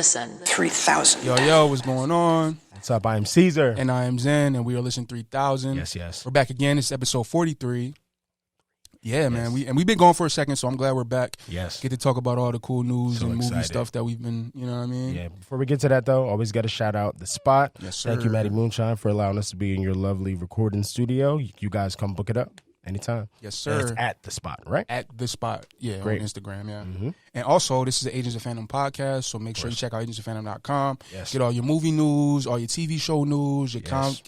listen 3000. Yo, what's going on? What's up? I am Cesar. And I am ZENN, and we are listening 3000. Yes. We're back again. It's episode 43. Yeah, man. We've been going for a second, so I'm glad we're back. Yes. Get to talk about all the cool news and movie excited. stuff that we've been, you know what I mean? Yeah. Before we get to that, though, always got to shout out The Spot. Yes, sir. Thank you, Maddie Moonshine, for allowing us to be in your lovely recording studio. You guys come book it up anytime. Yes, sir. And it's at The Spot, right? At The Spot, yeah, Great. on Instagram, yeah. Mm-hmm. And also, this is the Agents of Phantom podcast, so make sure you check out agentsofphantom.com. Yes. Get all your movie news, all your TV show news, your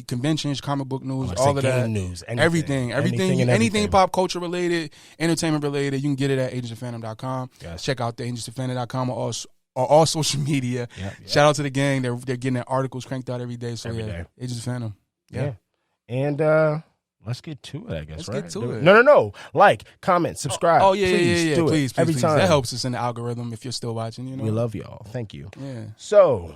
conventions, comic book news, all of that. Game news, Anything pop culture related, entertainment related, you can get it at agentsofphantom.com. Yes. Check out the agentsofphantom.com or all social media. Yep. Shout out to the gang. They're getting their articles cranked out every day. So Every day. Agents of Phantom. Yeah. And let's get to it, I guess, Let's right? get to it. No. Like, comment, subscribe. Oh, yeah, please, do it. Please, every time. That helps us in the algorithm if you're still watching, you know. We love y'all. Thank you. Yeah. So,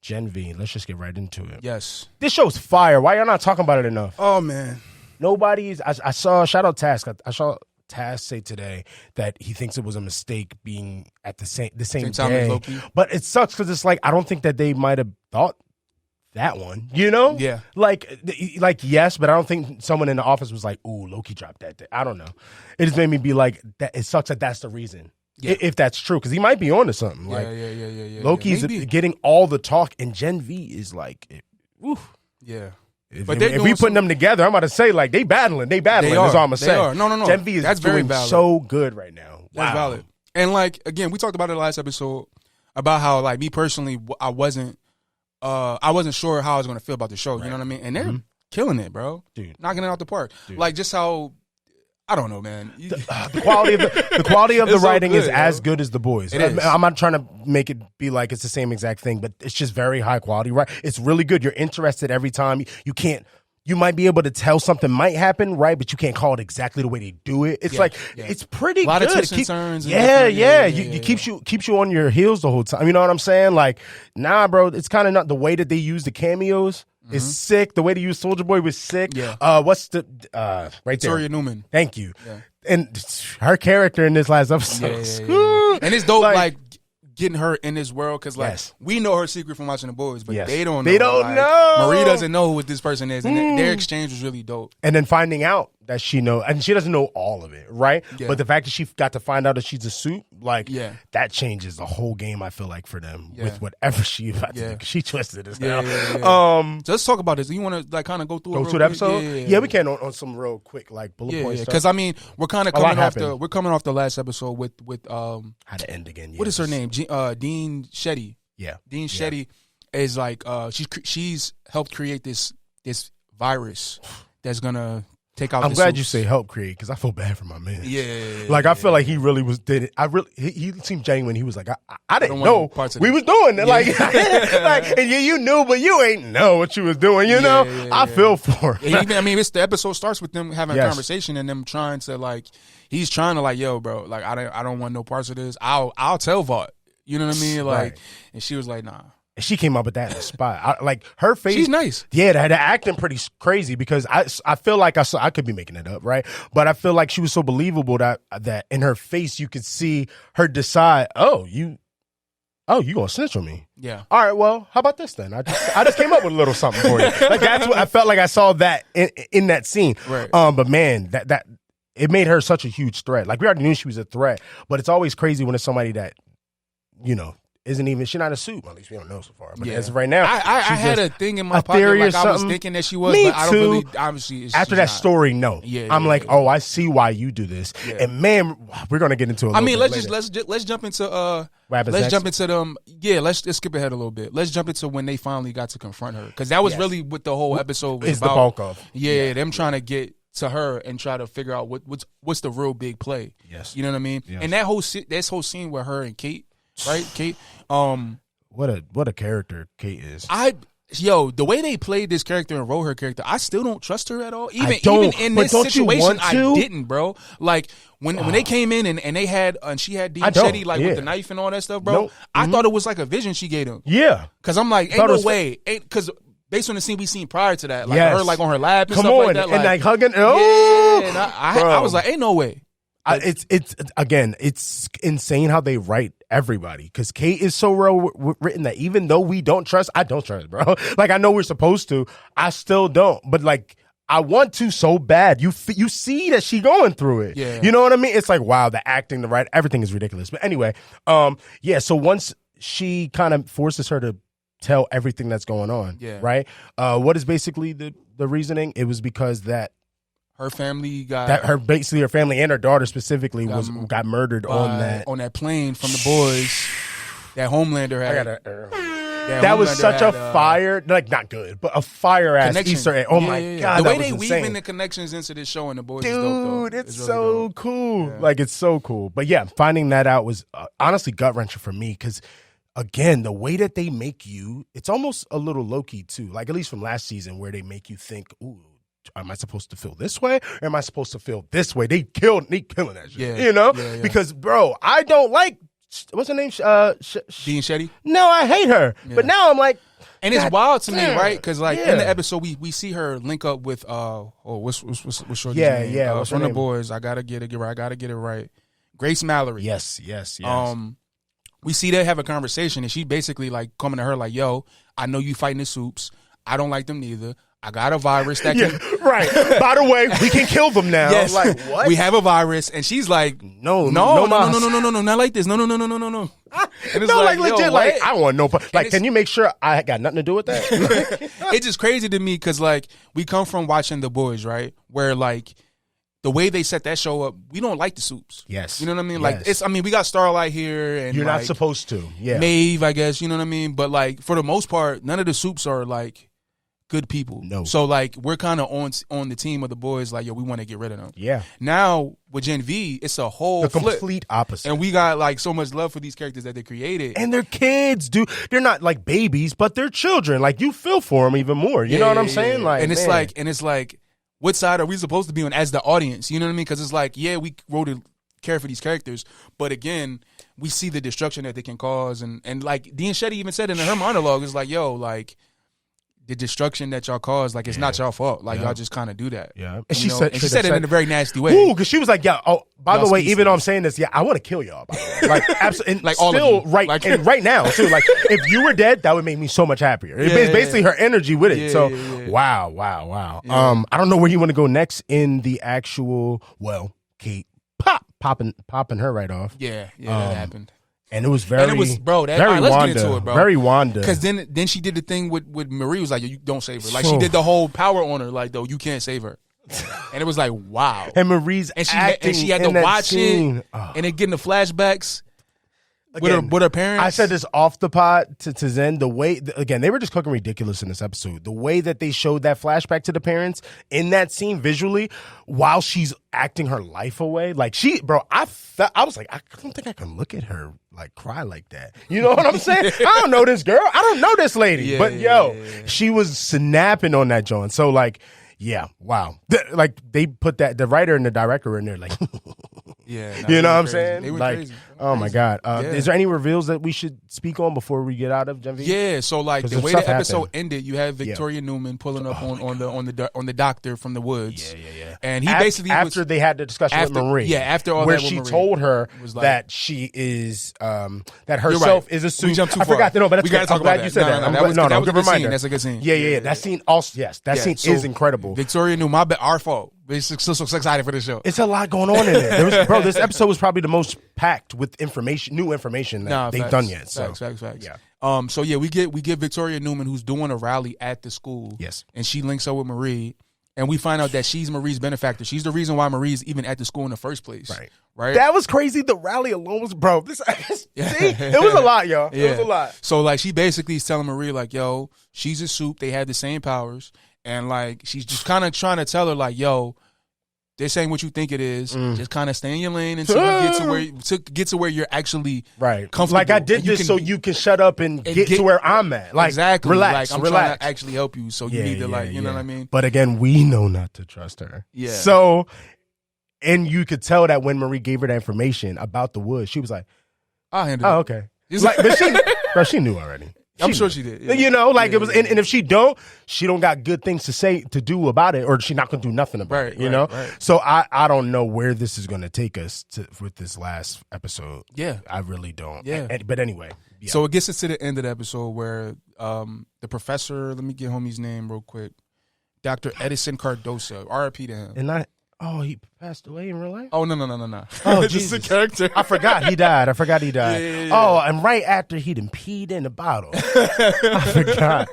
Gen V, let's just get right into it. Yes. This show's fire. Why y'all not talking about it enough? Oh, man. I saw, shout out Task. I saw Task say today that he thinks it was a mistake being at the same time day. as Loki. But it sucks because it's like, I don't think that they might have thought that one, you know? Yeah. Like, yes, but I don't think someone in the office was like, ooh, Loki dropped that day. I don't know. It just made me be like, that. It sucks that that's the reason. Yeah. If that's true, because he might be on to something. Like, Yeah. Loki's getting all the talk, and Gen V is like, oof. Yeah. If But we putting them together, I'm about to say, like, they battling. That's all I'm going to say. They are. No. Gen V is That's very doing valid. so good right now. That's Wow. valid. And, like, again, we talked about it last episode about how, like, me personally, I wasn't sure how I was going to feel about the show. Right. You know what I mean? And they're killing it, bro. Dude. Knocking it out the park. Dude. Like, just how, I don't know, man. The quality of the writing is as good as The Boys. I'm not trying to make it be like it's the same exact thing, but it's just very high quality, right? It's really good. You're interested every time. You might be able to tell something might happen, right? But you can't call it exactly the way they do it. It's it's pretty good. A lot of twists and turns. It keeps you on your heels the whole time. You know what I'm saying? Like, nah, bro, it's kind of not the way that they use the cameos is sick. The way they use Soldier Boy was sick. Yeah. What's the right there? Victoria Newman. Thank you. Yeah. And her character in this last episode, and it's dope, like getting her in this world, because like we know her secret from watching The Boys, but they don't know. They don't know. Marie doesn't know who this person is, and their exchange was really dope. And then finding out that she knows, and she doesn't know all of it, right? Yeah. But the fact that she got to find out that she's a suit, like, that changes the whole game, I feel like, for them with whatever she about to do. She twisted as hell. So let's talk about this. You want to like kind of go through the episode? Yeah, we can on some real quick like bullet points. Because I mean, we're kind of coming off the last episode with how to end again. What is her name? Dean Shetty. Yeah, Dean Shetty is like she's helped create this virus that's gonna take out. I'm glad you say help create, because I feel bad for my man. Yeah. Like, I feel like he really did it. He seemed genuine. He was like, I didn't know we was doing it. Like, and you knew, but you ain't know what you was doing. You know, I feel for him. I mean, the episode starts with them having a conversation and them trying to like, he's trying to like, yo, bro, like I don't want no parts of this. I'll tell Vought. You know what I mean? Like, and she was like, nah. She came up with that in the spot. Like, her face. She's nice. Yeah, the acting pretty crazy, because I feel like I could be making it up, right? But I feel like she was so believable that in her face you could see her decide, you gonna snitch on me? Yeah. All right, well, how about this then? I just came up with a little something for you. Like, that's what I felt like I saw that in that scene. Right. But man, that it made her such a huge threat. Like, we already knew she was a threat, but it's always crazy when it's somebody that, you know, she's not a suit. Well, at least we don't know so far. But as of right now, I had a thing in my pocket, like I was thinking that she was, but I don't really, obviously. After that story, no. I'm like, I see why you do this. Yeah. And man, we're gonna get into it. Let's jump into jump into them. Yeah, let's skip ahead a little bit. Let's jump into when they finally got to confront her, because that was really what the whole episode was about. The bulk of. Yeah, them trying to get to her and try to figure out what's the real big play. Yes, you know what I mean. Yes. And that whole scene with her and Kate. Right, Kate. What a character Kate is. The way they played this character and wrote her character, I still don't trust her at all. Even in this situation, I didn't, bro. Like when they came in and they had she had Dean Shetty with the knife and all that stuff, bro. I thought it was like a vision she gave him. Yeah, because I'm like, ain't no way, because based on the scene we seen prior to that, like her like on her lap and stuff like that, and like hugging. Oh, and I was like, ain't no way. It's insane how they write everybody because Kate is so well written that even though we don't trust, I don't trust, bro. Like I know we're supposed to, I still don't. But like I want to so bad. You see that she going through it. Yeah. You know what I mean? It's like wow, the acting, the right, everything is ridiculous. But anyway, yeah. So once she kind of forces her to tell everything that's going on, right? What is basically the reasoning? It was because that. Her family got her family and her daughter specifically got murdered on that plane from the boys that Homelander had. That was such a fire, like not good, but a fire ass Easter egg. Oh my god, the way they weave in the connections into this show and the boys, dude, is dope, it's really so dope. cool. Yeah. Like it's so cool. But yeah, finding that out was honestly gut wrenching for me because. Again, the way that they make you, it's almost a little Loki too. Like at least from last season, where they make you think, "Ooh, am I supposed to feel this way, or am I supposed to feel this way?" They killing that shit, you know. Because, bro, I don't like what's her name, Dean Shetty. No, I hate her. But now I'm like, and it's wild to me, right? Because like in the episode, we see her link up with what's Shorty's name? From the boys. I gotta get it right. I gotta get it right. Grace Mallory. Yes. We see they have a conversation, and she basically like coming to her like, "Yo, I know you fighting the Supes. I don't like them neither. I got a virus that can right. By the way, we can kill them now." Yes. Like what? We have a virus, and she's like, "No, not like this. No, no." And it's like legit. Like I want no. Like, can you make sure I got nothing to do with that? It's just crazy to me because like we come from watching The Boys, right? Where like. The way they set that show up, we don't like the Supes. Yes. You know what I mean? Like we got Starlight here and you're like, not supposed to. Yeah. Maeve, I guess, you know what I mean? But like for the most part, none of the Supes are like good people. No. So like we're kind of on the team of the boys like, yo, we want to get rid of them. Yeah. Now with Gen V, it's a whole complete opposite. And we got like so much love for these characters that they created. And they're kids, dude. They're not like babies, but they're children. Like you feel for them even more. You know what I'm saying? Like, and it's like what side are we supposed to be on as the audience? You know what I mean? Because it's like, yeah, we wrote to care for these characters, but again, we see the destruction that they can cause, and like Dean Shetty even said in her monologue, it's like, yo, like the destruction that y'all caused, like it's not y'all fault. Like y'all just kind of do that. Yeah, and she said it in a very nasty way. Ooh, because she was like, yeah. Oh, by the way, even though I'm saying this, I want to kill y'all. By the way, like absolutely, like all still of you. Right, like, and right now too. Like if you were dead, that would make me so much happier. It's basically her energy with it. So wow. Yeah. I don't know where you want to go next in the actual. Well, Kate popping her right off. Yeah, that happened. And it was very, and it was, bro. That, very let's Wanda, get into it, bro. Very Wanda. Because then she did the thing with Marie. Was like, you don't save her. Like she did the whole power on her. Like though, you can't save her. And it was like, wow. And Marie's acting and she had to watch scene. It, and then getting the flashbacks. Again, with her parents. I said this off the pod to ZENN. The way, again, they were just cooking ridiculous in this episode. The way that they showed that flashback to the parents in that scene visually while she's acting her life away. Like I was like, I don't think I can look at her like cry like that. You know what I'm saying? I don't know this girl. I don't know this lady. She was snapping on that joint. So like, yeah, wow. Like they put that, the writer and the director in there like, you know what I'm saying? They were like, crazy. Oh my God. Is there any reveals that we should speak on before we get out of Gen V? Yeah, so like the way the episode ended, you have Victoria Newman pulling up on the doctor from the woods. Yeah. And he basically after they had the discussion with Marie. Yeah, after all where that with she Marie, told her like, that she is that herself is a suit. We jumped too far. I forgot to know, but that's good. I'm glad you said that. That was a good good reminder. scene. That's a good scene. Yeah. That scene also, that scene is incredible. Victoria Newman, our fault. We're so excited for the show. It's a lot going on in there. This episode was probably the most packed with new information that they've done yet. So. Facts. Yeah. So yeah, we get Victoria Newman who's doing a rally at the school. Yes. And she links up with Marie, and we find out that she's Marie's benefactor. She's the reason why Marie's even at the school in the first place. Right. That was crazy. The rally alone was, bro. It was a lot, y'all. It was a lot. So like, she basically is telling Marie like, yo, she's a soup. They have the same powers. And like, she's just kind of trying to tell her like, yo, this ain't what you think it is. Just kind of stay in your lane until you get to where you're actually comfortable. Like I did this so you can shut up and get to where I'm at. Like exactly. Relax. Like I'm trying to actually help you. So you need to you know what I mean? But again, we know not to trust her. Yeah. So, and you could tell that when Marie gave her that information about the woods, she was like, I'll handle it. Oh, okay. But she knew already. I'm sure she did. Yeah. You know, like it was, and if she don't got good things to do about it, or she's not gonna do nothing about it. You know, so I don't know where this is gonna take us with this last episode. Yeah, I really don't. Yeah, but anyway. Yeah. So it gets us to the end of the episode where the professor. Let me get homie's name real quick. Dr. Edison Cardoso. R.I.P. to him. And he passed away in real life? Oh, no. Oh, just Jesus. a character. I forgot he died. Yeah. Oh, and right after he done peed in the bottle. I forgot.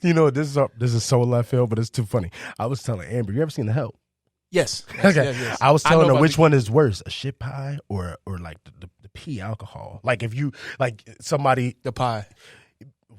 You know, this is so left field, but it's too funny. I was telling Amber, you ever seen The Help? Yes. Okay. Yes. I was telling her which one is worse, a shit pie or like the pee alcohol. Like if you, like somebody. The pie.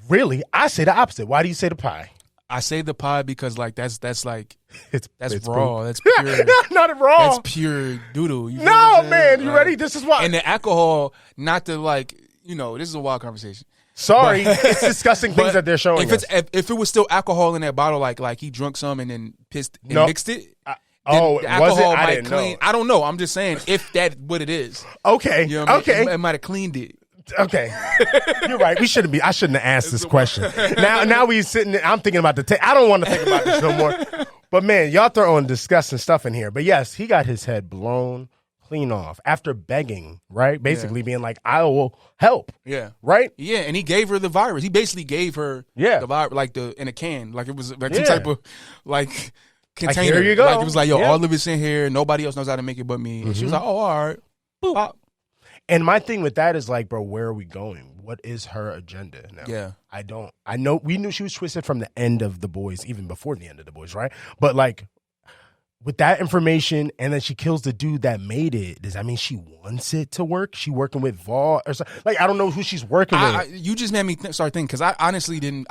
Really? I say the opposite. Why do you say the pie? I say the pie because like that's like it's raw. Poop. That's pure. Not raw. That's pure doodle. No, man. You ready? This is why. And the alcohol, not to like, you know, this is a wild conversation. Sorry, it's discussing things that they're showing us. If it was still alcohol in that bottle, like he drunk some and then pissed and mixed it. Oh, the alcohol was it? I might didn't clean. know. I don't know. I'm just saying if that's what it is. Okay. You know what I mean? Okay. It might have cleaned it. Okay, you're right. I shouldn't have asked this question. Now we sitting. I'm thinking about I don't want to think about this no more. But man, y'all throwing disgusting stuff in here. But yes, he got his head blown clean off after begging, right? Basically being like, "I will help." Yeah. Right. Yeah, and he gave her the virus. He basically gave her the virus, like in a can, like it was like some type of like container. Like, here you go. Like it was like, yo, all of it's in here. Nobody else knows how to make it but me. And she was like, oh, all right. Boop. Pop. And my thing with that is like, bro, where are we going? What is her agenda now? Yeah. I know we knew she was twisted from the end of The Boys, even before the end of The Boys, right? But like with that information, and then she kills the dude that made it, does that mean she wants it to work? She working with Vol or something? Like, I don't know who she's working with. You just made me start thinking, because I honestly didn't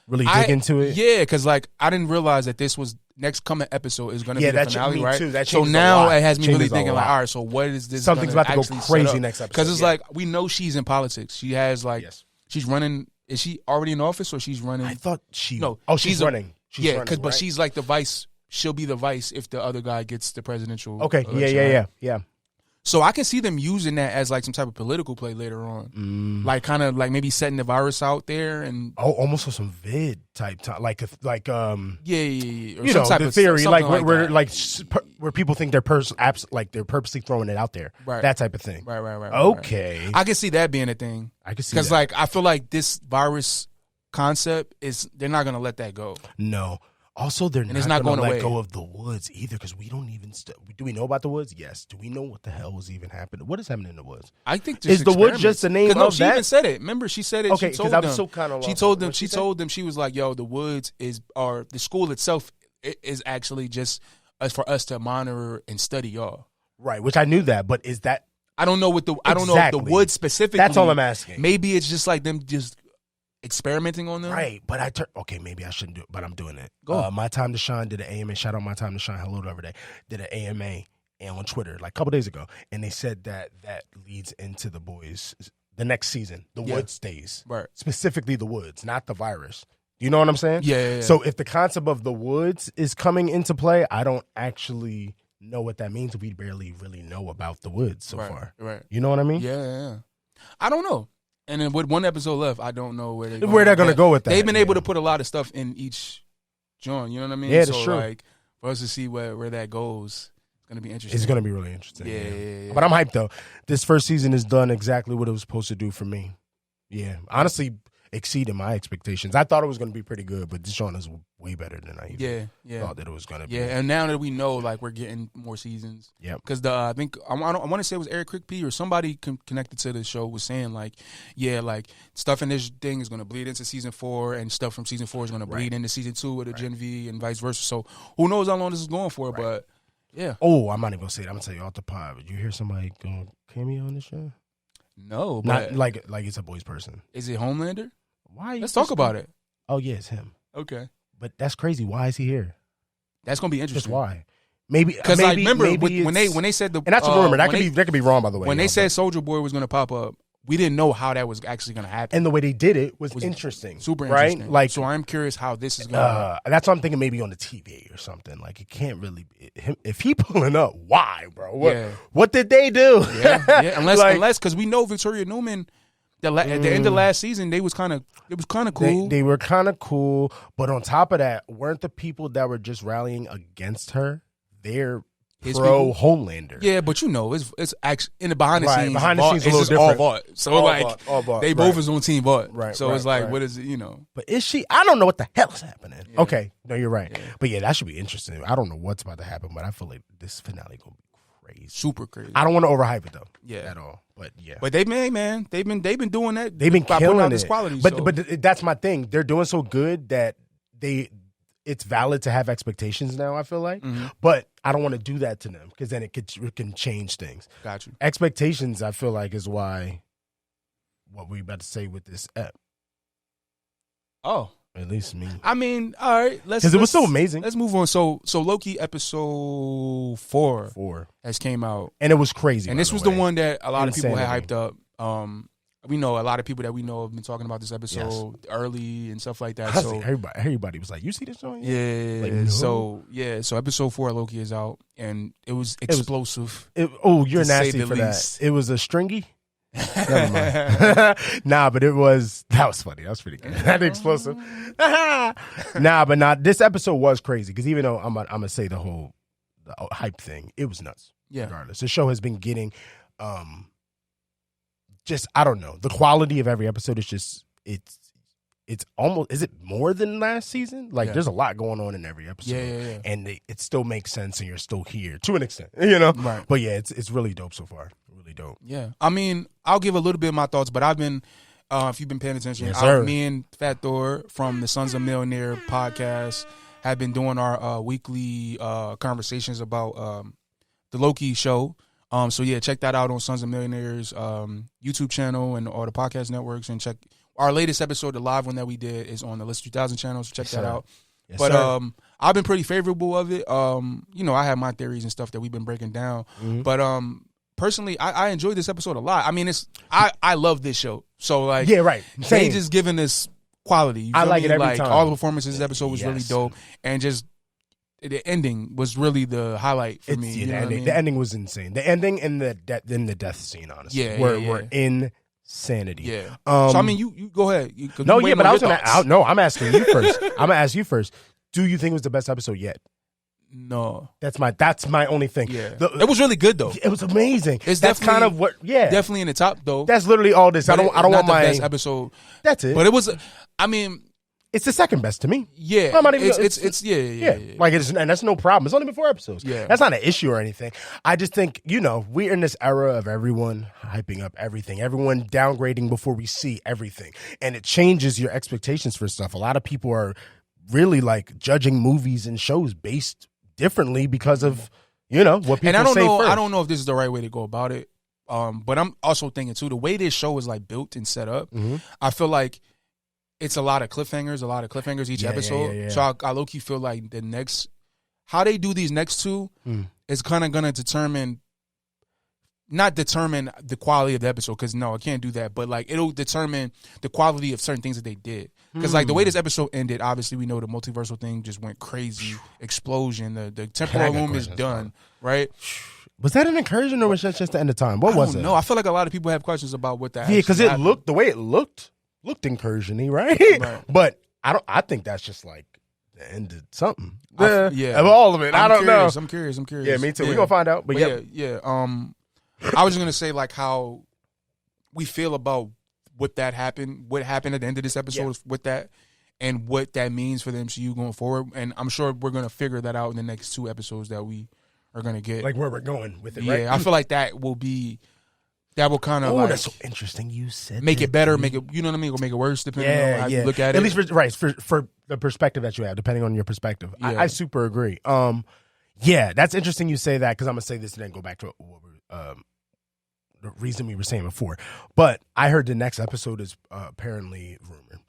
really dig into it. Yeah, because like I didn't realize that this was next coming episode is going to be the finale, right? Too. That so now it has me really thinking like, all right, so what is this? Something's about to go crazy next episode. Because it's like we know she's in politics. She has like she's running. Is she already in office or she's running? I thought she. No, she's running. She's running, but she's like the vice. She'll be the vice if the other guy gets the presidential. Okay. Election, Yeah. So I can see them using that as like some type of political play later on, like kind of like maybe setting the virus out there and almost some vid type time, like Or you know the theory, like where people think they're purposely throwing it out there, right? That type of thing, right. Okay, I can see that being a thing. I can see because like I feel like this virus concept they're not gonna let that go. No. Also, they're not going to let go of the woods either, because we don't even. Do we know about the woods? Yes. Do we know what the hell was even happening? What is happening in the woods? I think is the woods just the name of that? She even said it. Remember, she said it. Okay, because I was so kind of. She told them. She told them. She was like, "Yo, the woods or the school itself is actually just for us to monitor and study y'all." Right, which I knew that, but is that? I don't know what the. I don't know if the woods specifically. That's all I'm asking. Maybe it's just like them just experimenting on them, right? But maybe I shouldn't do it, but I'm doing it. Go. My Time to Shine did an AMA. Shout out My Time to Shine. Hello to every day. Did an AMA and on Twitter like a couple days ago, and they said that leads into The Boys, the next season. The woods stays, right? Specifically the woods, not the virus. You know what I'm saying? Yeah. So if the concept of the woods is coming into play, I don't actually know what that means. We barely really know about the woods so far. Right. You know what I mean? Yeah. I don't know. And then with one episode left, I don't know where they're going to go with that. They've been able to put a lot of stuff in each joint. You know what I mean? Yeah, that's true. Like for us to see where that goes, it's going to be interesting. It's going to be really interesting. Yeah. But I'm hyped though. This first season has done exactly what it was supposed to do for me. Yeah, honestly, exceeded my expectations. I thought it was going to be pretty good, but this joint is way better than I even thought that it was going to be. Yeah, and now that we know, like, we're getting more seasons. Yeah. Because I think, I want to say it was Eric Crickpy or somebody connected to the show was saying, like, like, stuff in this thing is going to bleed into season 4, and stuff from season 4 is going to bleed into season 2 with a Gen V and vice versa. So who knows how long this is going for, but, yeah. Oh, I'm not even going to say it. I'm going to tell you off the pod. Did you hear somebody going cameo on the show? No, but. Not like it's a Boys person. Is it Homelander? Why? Let's talk about it. Oh, yeah, it's him. Okay. But that's crazy. Why is he here? That's gonna be interesting. Just why? Maybe because I remember when they said the and that's a rumor. That could be wrong, by the way. When they said Soldier Boy was gonna pop up, we didn't know how that was actually gonna happen. And the way they did it was interesting, super interesting. Right? Like, so I'm curious how this is gonna. That's what I'm thinking. Maybe on the TV or something. Like it can't really. If he pulling up, why, bro? What did they do? Yeah. Unless because we know Victoria Newman. At the end of last season, it was kind of cool. They were kind of cool, but on top of that, weren't the people that were just rallying against her? They're pro Homelander. Yeah, but it's actually in the behind the scenes. Behind the scenes, it's a little different. All bought. So all bought. They both is on team bought. Right. So it's like, what is it? But is she? I don't know what the hell is happening. Yeah. Okay, no, you're right. Yeah. But yeah, that should be interesting. I don't know what's about to happen, but I feel like this finale gonna be crazy, super crazy. I don't want to overhype it though. Yeah, at all. But yeah, but they've been doing that. They've been killing out it. This quality. But that's my thing. They're doing so good that it's valid to have expectations now, I feel like. Mm-hmm. But I don't want to do that to them because then it can change things. Got you. Expectations, I feel like, is why what we about to say with this ep. Oh. At least me. I mean, all right. Because it was so amazing. Let's move on. So Loki episode 4 has came out. And it was crazy. And this was the one that a lot of people had hyped up. We know a lot of people that we know have been talking about this episode early and stuff like that. So everybody was like, "You see this song?" Yeah. Like, no. So episode 4 of Loki is out, and it was explosive. You're nasty for that. It was a stringy. Never mind. Nah, but that was funny. That was pretty good. That explosive. But this episode was crazy because even though I'm gonna say the hype thing, it was nuts. Yeah. Regardless, the show has been getting. Just I don't know. The quality of every episode is just it's almost, is it more than last season? Like there's a lot going on in every episode. Yeah. And it still makes sense and you're still here to an extent, Right. But yeah, it's really dope so far. Really dope. Yeah. I mean, I'll give a little bit of my thoughts, but I've been if you've been paying attention, me and Fat Thor from the Sons of Millionaire podcast have been doing our weekly conversations about the Loki show. So yeah, check that out on Sons of Millionaires YouTube channel and all the podcast networks, and check our latest episode, the live one that we did, is on the List 3000 channel. So check that out. Yes, but I've been pretty favorable of it. I have my theories and stuff that we've been breaking down. Mm-hmm. But personally, I enjoyed this episode a lot. I mean, I love this show. So like, yeah, right. They just giving this quality. I like it every time. All the performances this episode was really dope, and just. The ending was really the highlight for me. Yeah, the ending was insane. The ending and the death scene, honestly, were insanity. Yeah. So I mean, you go ahead. But I was gonna. I'm asking you first. I'm gonna ask you first. Do you think it was the best episode yet? No. That's my only thing. Yeah. It was really good though. It was amazing. That's kind of what. Yeah. Definitely in the top though. That's literally all this. I don't want my best episode. That's it. But it was. I mean. It's the second best to me. Yeah, yeah. Like and that's no problem. It's only been 4 episodes. Yeah, that's not an issue or anything. I just think we're in this era of everyone hyping up everything, everyone downgrading before we see everything, and it changes your expectations for stuff. A lot of people are really like judging movies and shows based differently because of what people say. And I don't know if this is the right way to go about it. But I'm also thinking too, the way this show is like built and set up. Mm-hmm. I feel like. It's a lot of cliffhangers each episode. Yeah. So I low-key feel like how they do these next two is kind of going to not determine the quality of the episode, because no, I can't do that, but like it'll determine the quality of certain things that they did. Because like the way this episode ended, obviously we know the multiversal thing just went crazy, explosion, the temporal loom is done, right? Was that an incursion or was that just the end of time? What was it? No, I feel like a lot of people have questions about what that. Yeah, because the way it looked incursion-y, right? But I think that's just like the end of something. Of all of it. I don't know. I'm curious. Yeah, me too. We're gonna find out. But yeah. I was just gonna say like how we feel about what happened at the end of this episode with that, and what that means for the MCU going forward. And I'm sure we're gonna figure that out in the next 2 episodes that we are gonna get. Like where we're going with it, right? Yeah, I feel like that will kind of that's so interesting. You said make it better, make it, you know what I mean, or make it worse depending on how you look at it. At least for the perspective that you have, depending on your perspective. Yeah. I super agree. That's interesting you say that, because I'm gonna say this and then go back to the reason we were saying before. But I heard the next episode is apparently rumored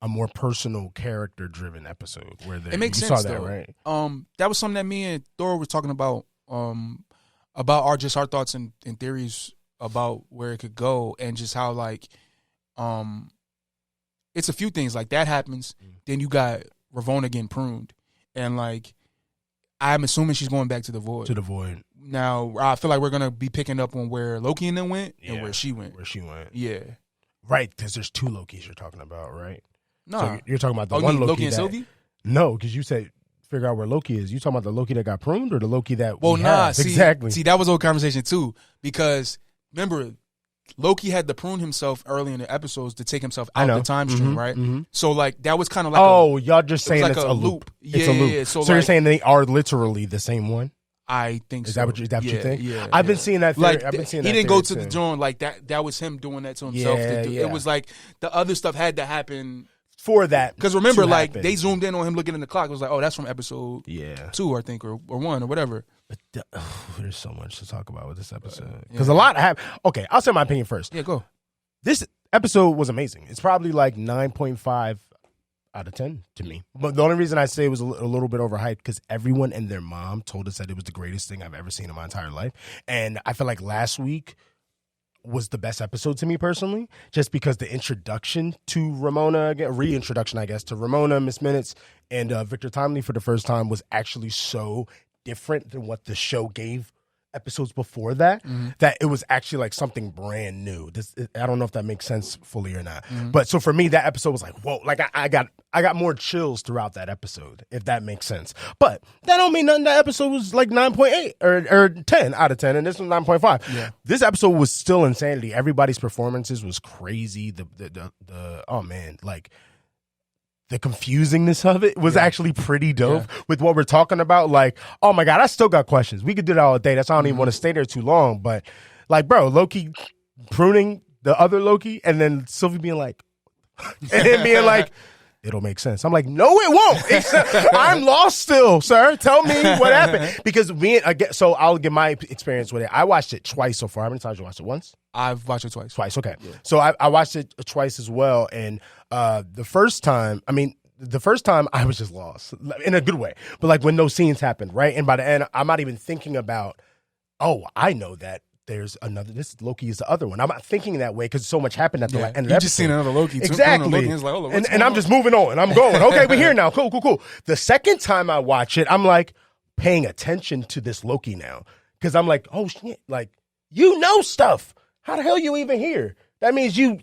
a more personal, character driven episode where it makes sense. Saw that, though. Right? That was something that me and Thor was talking about our thoughts and theories about where it could go, and just how like it's a few things like that happens. Then you got Ravonna getting pruned, and like I'm assuming she's going back to the Void. Now I feel like we're gonna be picking up on where Loki and them went and where she went. Yeah. Right, because there's 2 Lokis you're talking about, right? No, so you're talking about the one Loki and Sylvie. No, because you said figure out where Loki is. You talking about the Loki that got pruned or the Loki that? Exactly. See, that was a whole conversation too. Because remember, Loki had to prune himself early in the episodes to take himself out the time stream, right? Mm-hmm. So like that was kind of like y'all just saying it's a loop. It's a loop. Yeah. So you're saying they are literally the same one? I think is so. Is that what you think? Yeah, I've been seeing that. Like I've been seeing he that didn't go to the joint like that. That was him doing that to himself. It was like the other stuff had to happen for that. Because remember, like they zoomed in on him looking in the clock. It was like, oh, that's from episode 2, I think, or 1 or whatever. But there's so much to talk about with this episode because a lot have. Okay, I'll say my opinion first. Yeah, go. This episode was amazing. It's probably like 9.5 out of 10 to me. But the only reason I say it was a little bit overhyped because everyone and their mom told us that it was the greatest thing I've ever seen in my entire life. And I feel like last week was the best episode to me personally, just because the introduction to Ramona, again, reintroduction, I guess, to Ramona, Miss Minutes, and Victor Timely for the first time was actually so different than what the show gave episodes before that, that it was actually like something brand new. I don't know if that makes sense fully or not. But so for me, that episode was like, whoa, like I got more chills throughout that episode, if that makes sense. But that don't mean nothing. That episode was like 9.8 or 10 out of 10, and this was 9.5. Yeah. This episode was still insanity. Everybody's performances was crazy. The oh man, like the confusingness of it was actually pretty dope with what we're talking about. Like, oh my God, I still got questions. We could do that all day. That's why I don't even want to stay there too long. But like, bro, Loki pruning the other Loki and then Sylvie being like, and then being like, it'll make sense. I'm like, no, it won't. I'm lost still, sir. Tell me what happened. Because so I'll give my experience with it. I watched it twice so far. How many times you watched it? Once? I've watched it twice. Twice, okay. Yeah. So I watched it twice as well. And the first time I was just lost in a good way. But like when those scenes happened, right? And by the end, I'm not even thinking about, oh, I know that there's another, this Loki is the other one. I'm not thinking that way because so much happened at the end of the episode. You just seen another Loki too. Exactly. Loki is like, and I'm just moving on. I'm going, okay, we're here now. Cool. The second time I watch it, I'm like paying attention to this Loki now. Because I'm like, oh shit, like, you know stuff. How the hell you even here? That means you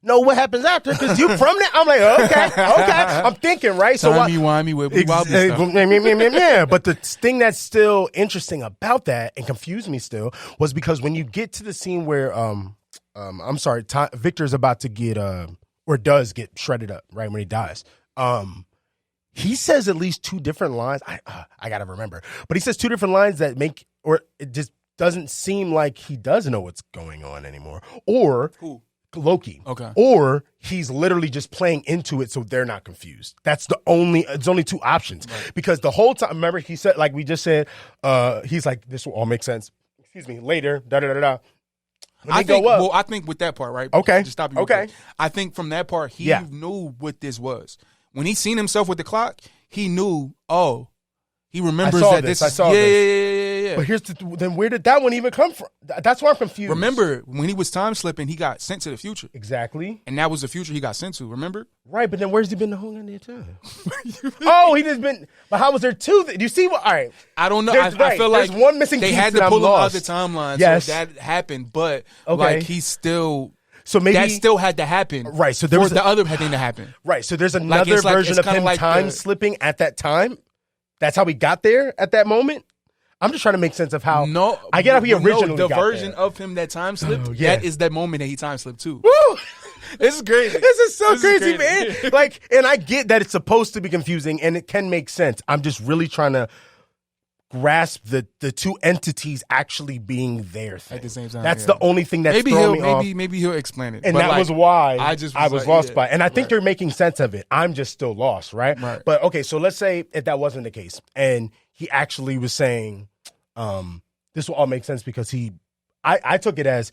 know what happens after because you from there. I'm like, okay. I'm thinking, right? So Timey-wimey with stuff. Yeah, but the thing that's still interesting about that and confused me still was because when you get to the scene where Victor's about to get or does get shredded up, right, when he dies. He says at least 2 different lines. I gotta remember, but he says 2 different lines that make, or it just doesn't seem like he does know what's going on anymore. Or who? Loki. Okay. Or he's literally just playing into it so they're not confused. It's only 2 options. Right. Because the whole time, remember he said, like we just said, he's like, this will all make sense. Excuse me, later, da-da-da-da. I think with that part, right? Okay. Just stop you. Okay. I think from that part, he knew what this was. When he seen himself with the clock, he knew, he remembers that this is. Yeah. But then where did that one even come from? That's why I'm confused. Remember, when he was time slipping, he got sent to the future. Exactly. And that was the future he got sent to, remember? Right, but then where's he been the whole entire time? He just been, but how was there 2? Do you see what, all right. I don't know. I feel like there's one missing they piece had to pull him out of the timeline. Yes. So that happened, but like he's still. So maybe that still had to happen. Right. So there was the other thing to happen. Right. So there's another version of him time slipping at that time. That's how we got there at that moment. I'm just trying to make sense of how. No, I get how he originally the got version there. of him that time slipped. That is that moment that he time slipped too. Woo! This is crazy. This is so crazy, man. Like, and I get that it's supposed to be confusing, and it can make sense. I'm just really trying to grasp the 2 entities actually being there at the same time. That's the only thing that's throwing me off. Maybe he'll explain it. And that was why I was lost by it. And I think they're making sense of it. I'm just still lost, right? But okay, so let's say if that wasn't the case, and he actually was saying, this will all make sense because I took it as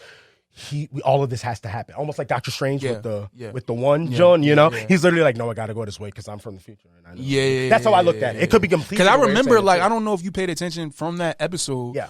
all of this has to happen, almost like Doctor Strange with the one John. You know, he's literally like, no, I got to go this way because I'm from the future. And I know. That's how I looked at it. It could be completely. Because I remember, like, I don't know if you paid attention from that episode. Yeah.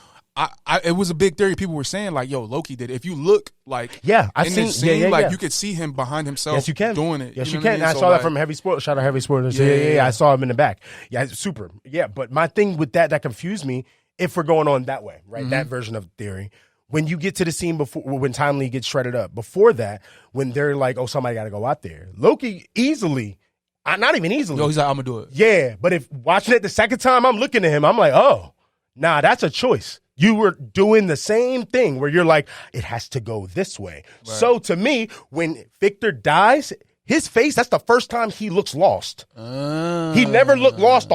It was a big theory. People were saying like, "Yo, Loki did it." If you look like, I've seen this scene, like you could see him behind himself. Yes, you can doing it. Yes, you can. I saw that from Heavy Spoilers. Shout out Heavy Spoilers. Yeah. I saw him in the back. Yeah, super. Yeah, but my thing with that confused me if we're going on that way, right? That version of theory. When you get to the scene before, when Timely gets shredded up, before that, when they're like, oh, somebody got to go out there. Loki easily, not even easily. Yo, he's like, I'm going to do it. Yeah, but if watching it the second time, I'm looking at him, I'm like, oh, nah, that's a choice. You were doing the same thing where you're like, it has to go this way. Right. So to me, when Victor dies, his face, that's the first time he looks lost. He never looked lost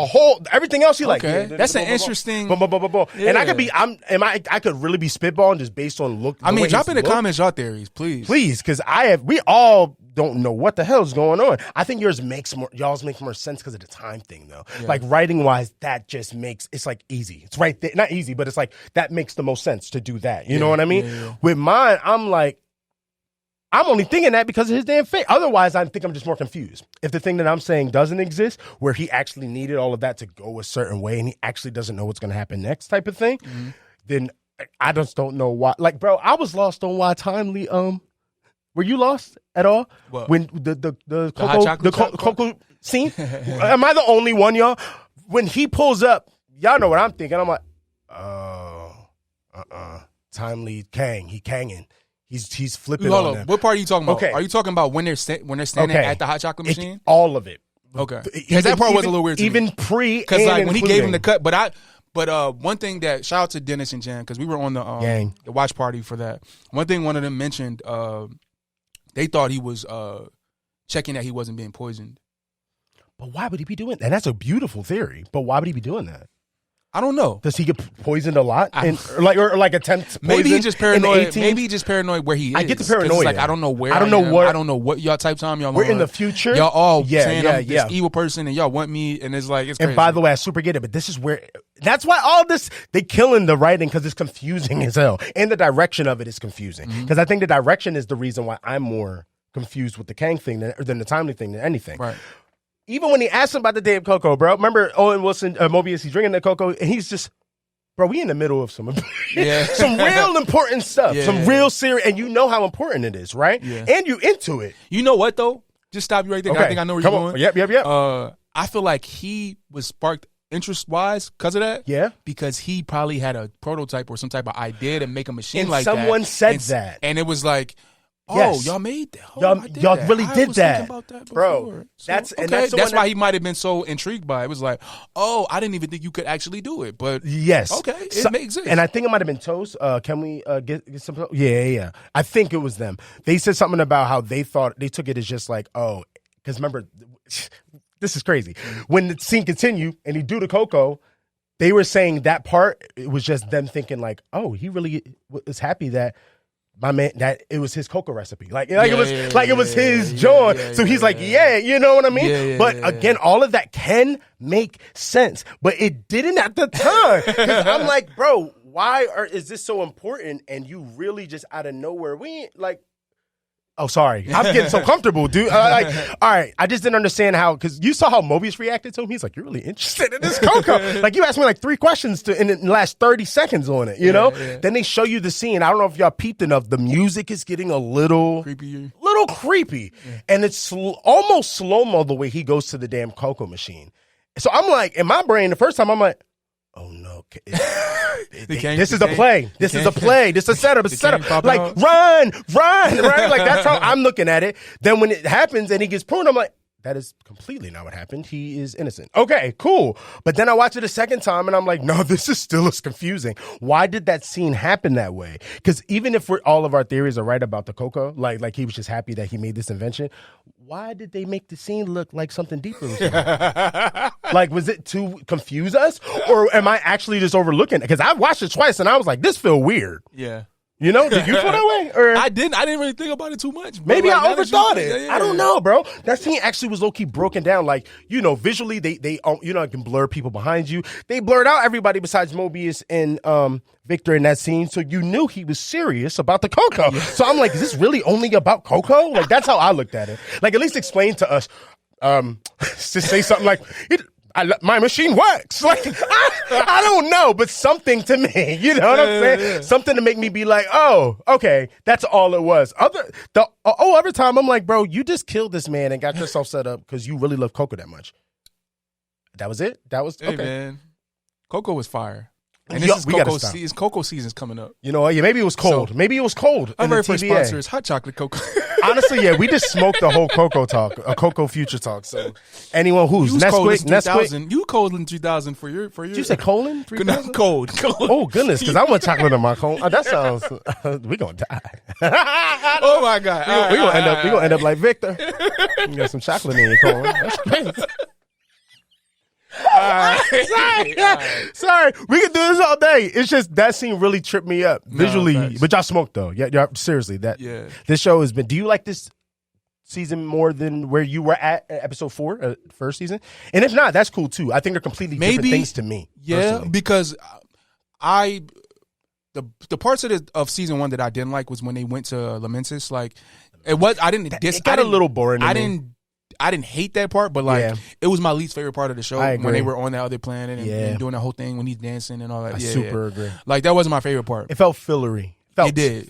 everything else he like. Yeah, that's an interesting. Yeah. And I could really be spitballing just based on look. I mean, drop in the comments your theories, please. Please, because we all don't know what the hell is going on. I think y'all's makes more sense because of the time thing though. Yeah. Like writing wise, that just makes, it's like easy. It's right there. Not easy, but it's like, that makes the most sense to do that. You know what I mean? Yeah. With mine, I'm like, I'm only thinking that because of his damn face. Otherwise, I think I'm just more confused. If the thing that I'm saying doesn't exist, where he actually needed all of that to go a certain way and he actually doesn't know what's going to happen next type of thing, then I just don't know why. Like, bro, I was lost on why Timely, were you lost at all? What? When the Coco scene? Am I the only one, y'all? When he pulls up, y'all know what I'm thinking. I'm like, Timely Kang. He Kanging. He's flipping Hold on them. What part are you talking about? Okay. Are you talking about when they're standing at the hot chocolate machine? All of it. Okay. Because that part was a little weird to me. Even pre, because like when he gave him the cut, but one thing that, shout out to Dennis and Jen, because we were on the watch party for that. One thing one of them mentioned, they thought he was checking that he wasn't being poisoned. But why would he be doing that? And that's a beautiful theory. But why would he be doing that? I don't know. Does he get poisoned a lot? Or attempt poison? Maybe he's just paranoid. Maybe he's just paranoid where he is. I get the paranoia. Like, I don't know where. I don't know what y'all type time y'all. We're in the future. Y'all all saying I'm this evil person and y'all want me, and it's like it's crazy. And by the way, I super get it, but this is where. That's why all this they killing the writing because it's confusing as hell, and the direction of it is confusing. Because I think the direction is the reason why I'm more confused with the Kang thing than the Timely thing than anything. Right. Even when he asked him about the damn cocoa, bro. Remember Owen Wilson, Mobius, he's drinking the cocoa, and he's just, bro, we in the middle of some real important stuff, some real serious, and you know how important it is, right? Yeah. And you into it. You know what, though? Just stop you right there. Okay. I think I know where you're going. Yep. I feel like he was sparked interest-wise because of that. Yeah. Because he probably had a prototype or some type of idea to make a machine and like that. Someone said that. And it was like, y'all made that. Y'all really did that. About that bro. So, that's why he might have been so intrigued by it. It was like, I didn't even think you could actually do it. But yes. Okay, it makes sense. And I think it might have been Toast. Can we get some? Yeah. I think it was them. They said something about how they thought, they took it as just like, because remember, this is crazy. When the scene continued and he do the cocoa, they were saying that part, it was just them thinking like, he really was happy that my man, that it was his cocoa recipe. It was his joint. So he's like, you know what I mean? But again, all of that can make sense. But it didn't at the time. Because I'm like, bro, why is this so important? And you really just out of nowhere, we ain't like, oh, sorry. I'm getting so comfortable, dude. All right. I just didn't understand how, because you saw how Mobius reacted to him. He's like, you're really interested in this cocoa. Like, you asked me like 3 questions in the last 30 seconds on it, you know? Yeah. Then they show you the scene. I don't know if y'all peeped enough. The music is getting a little creepy. Yeah. And it's almost slow-mo the way he goes to the damn cocoa machine. So I'm like, in my brain, the first time I'm like, oh no. This is a play. This is a play. This is a setup. It's a setup. Like, run, right? Like, that's how I'm looking at it. Then when it happens and he gets pruned, I'm like, that is completely not what happened. He is innocent. Okay, cool. But then I watch it a second time and I'm like, no, this is still as confusing. Why did that scene happen that way? Because even if all of our theories are right about the cocoa, like he was just happy that he made this invention, why did they make the scene look like something deeper? Like, was it to confuse us? Or am I actually just overlooking it? Because I watched it twice and I was like, this feel weird. Yeah. You know, did you feel that way? Or I didn't really think about it too much. Bro. Maybe I overthought it. I don't know, bro. That scene actually was low-key broken down. Like, you know, visually, they can blur people behind you. They blurred out everybody besides Mobius and Victor in that scene, so you knew he was serious about the cocoa. Yeah. So I'm like, is this really only about cocoa? Like, that's how I looked at it. Like, at least explain to us. To say something like, my machine works. Like, I don't know, but something to me. You know what I'm saying? Yeah. Something to make me be like, oh, okay, that's all it was. Every time I'm like, bro, you just killed this man and got yourself set up because you really love cocoa that much. That was it? That was, okay. Hey, man. Cocoa was fire. And this is Cocoa season's coming up. You know what? Yeah, maybe it was cold. So, maybe it was cold. Our very first sponsor is hot chocolate cocoa. Honestly, yeah, we just smoked the whole cocoa talk, a cocoa future talk. So anyone who's Nesquik, you cold in 3000 for your. Did you say colon? Cold. Oh goodness, because I want chocolate in my colon. That sounds. We gonna die. Oh my god, we gonna end up like Victor. You got some chocolate in your colon. That's crazy. Sorry, we can do this all day. It's just that scene really tripped me up visually. But y'all smoked though. Yeah, seriously. This show has been. Do you like this season more than where you were at episode 4, first season? And if not, that's cool too. I think they're completely different things to me. Yeah, personally. Because the parts of season 1 that I didn't like was when they went to Lamentis. Like it got a little boring. I didn't hate that part, but it was my least favorite part of the show when they were on that other planet and doing the whole thing when he's dancing and all that. I super agree. Like that wasn't my favorite part. It felt fillery. It did.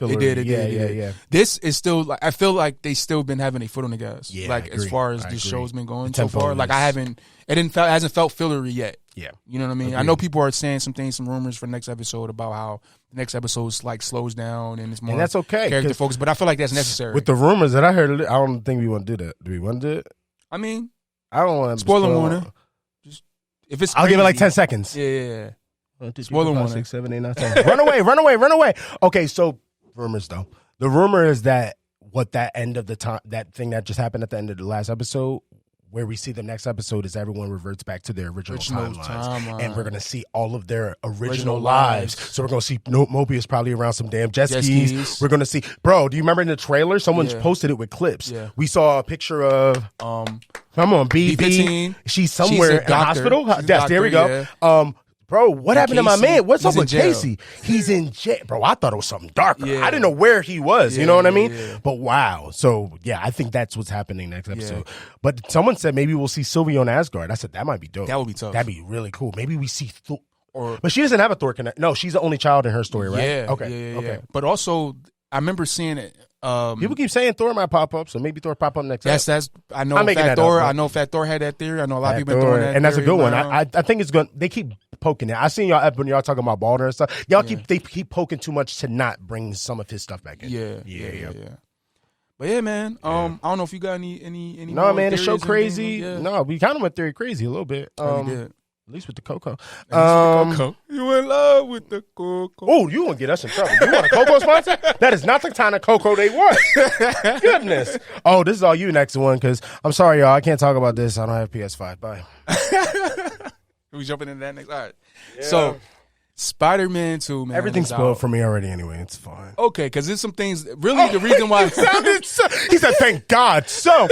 This is still like I feel like they still been having a foot on the gas. Yeah, like as far as this show's been going so far. Like it hasn't felt fillery yet. Yeah, you know what I mean. Agreed. I know people are saying some rumors for next episode about how the next episode like slows down and it's more that's okay character focused. But I feel like that's necessary. With the rumors that I heard, I don't think we want to do that. Do we want to do it? I mean, I don't want to spoiler warning. Just if it's I'll give it like 10 seconds. Yeah. 1, 2, 3, 4, 5, 6, 7, 8, 9, 10. Run away. Okay, so rumors though. The rumor is that that end of the time, that thing that just happened at the end of the last episode, where we see the next episode is everyone reverts back to their original timelines. And we're going to see all of their original lives. So we're going to see Mobius probably around some damn jet skis. We're going to see, bro, do you remember in the trailer? Someone posted it with clips. Yeah. We saw a picture of, come on, BB. She's somewhere in the hospital. Yes, there we go. Yeah. Bro, what happened to my man? What's up with Casey? He's in jail. Bro, I thought it was something darker. Yeah. I didn't know where he was. You know what I mean? Yeah. But wow. So, yeah, I think that's what's happening next episode. Yeah. But someone said maybe we'll see Sylvie on Asgard. I said that might be dope. That would be tough. That'd be really cool. Maybe we see Thor. But she doesn't have a Thor connect. No, she's the only child in her story, right? Yeah. Okay. Okay. But also, I remember seeing it. People keep saying Thor might pop up, so maybe Thor pop up next. That's. I know Fat Thor. I know Fat Thor had that theory. I know a lot of people been throwing that, and that's a good one. I think it's going. They keep poking it. I seen y'all when y'all talking about Balder and stuff. They keep poking too much to not bring some of his stuff back in. Yeah. But yeah, man. I don't know if you got any. No, man. The show crazy. No, we kind of went theory crazy a little bit. At least with the cocoa. You in love with the cocoa. Oh, you want to get us in trouble. You want a cocoa sponsor? That is not the kind of cocoa they want. Goodness. Oh, this is all you next one, because I'm sorry, y'all. I can't talk about this. I don't have PS5. Bye. We jumping into that next? All right. Yeah. So, Spider-Man 2, man. Everything's spoiled for me already anyway. It's fine. Okay, because there's some things, really the reason why. He said, thank God. So.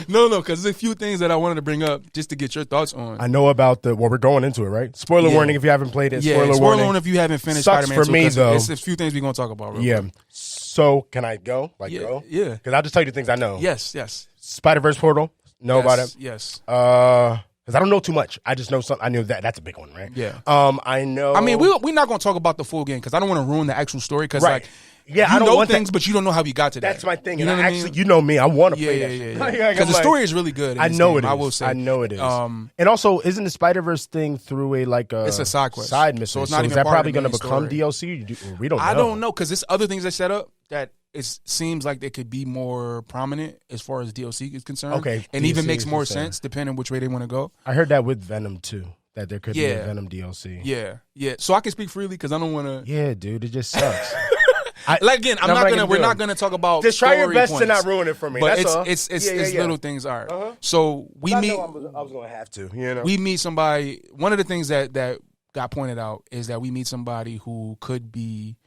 No, because there's a few things that I wanted to bring up just to get your thoughts on. I know about we're going into it, right? Spoiler warning if you haven't played it. Spoiler warning if you haven't finished Sucks Spider-Man 2. For me, though. It's a few things we're going to talk about real quick. So, can I go? Go? Yeah. Because I'll just tell you the things I know. Yes. Spider-Verse portal. Know about it? Yes. Because I don't know too much. I just know something. I knew that. That's a big one, right? Yeah. I know. I mean, we're not going to talk about the full game because I don't want to ruin the actual story. Because I don't know things, but you don't know how you got to that. That's my thing. You know what I mean? You know me. I want to play that. Yeah. Because the story is really good. I know it is. I will say. I know it is. And also, isn't the Spider-Verse thing through it's a side quest, side mission? So it's not even is that probably going to become DLC? We don't know. I don't know because there's other things they set up that it seems like they could be more prominent as far as DLC is concerned. Okay, and even makes more sense depending on which way they want to go. I heard that with Venom too. That there could be a Venom DLC. Yeah. So I can speak freely because I don't want to. Yeah, dude, it just sucks. We're not gonna talk about. Just try your best to not ruin it for me. But that's all. It's little things. All right. So we meet. I was gonna have to. You know. We meet somebody. One of the things that got pointed out is that we meet somebody who could be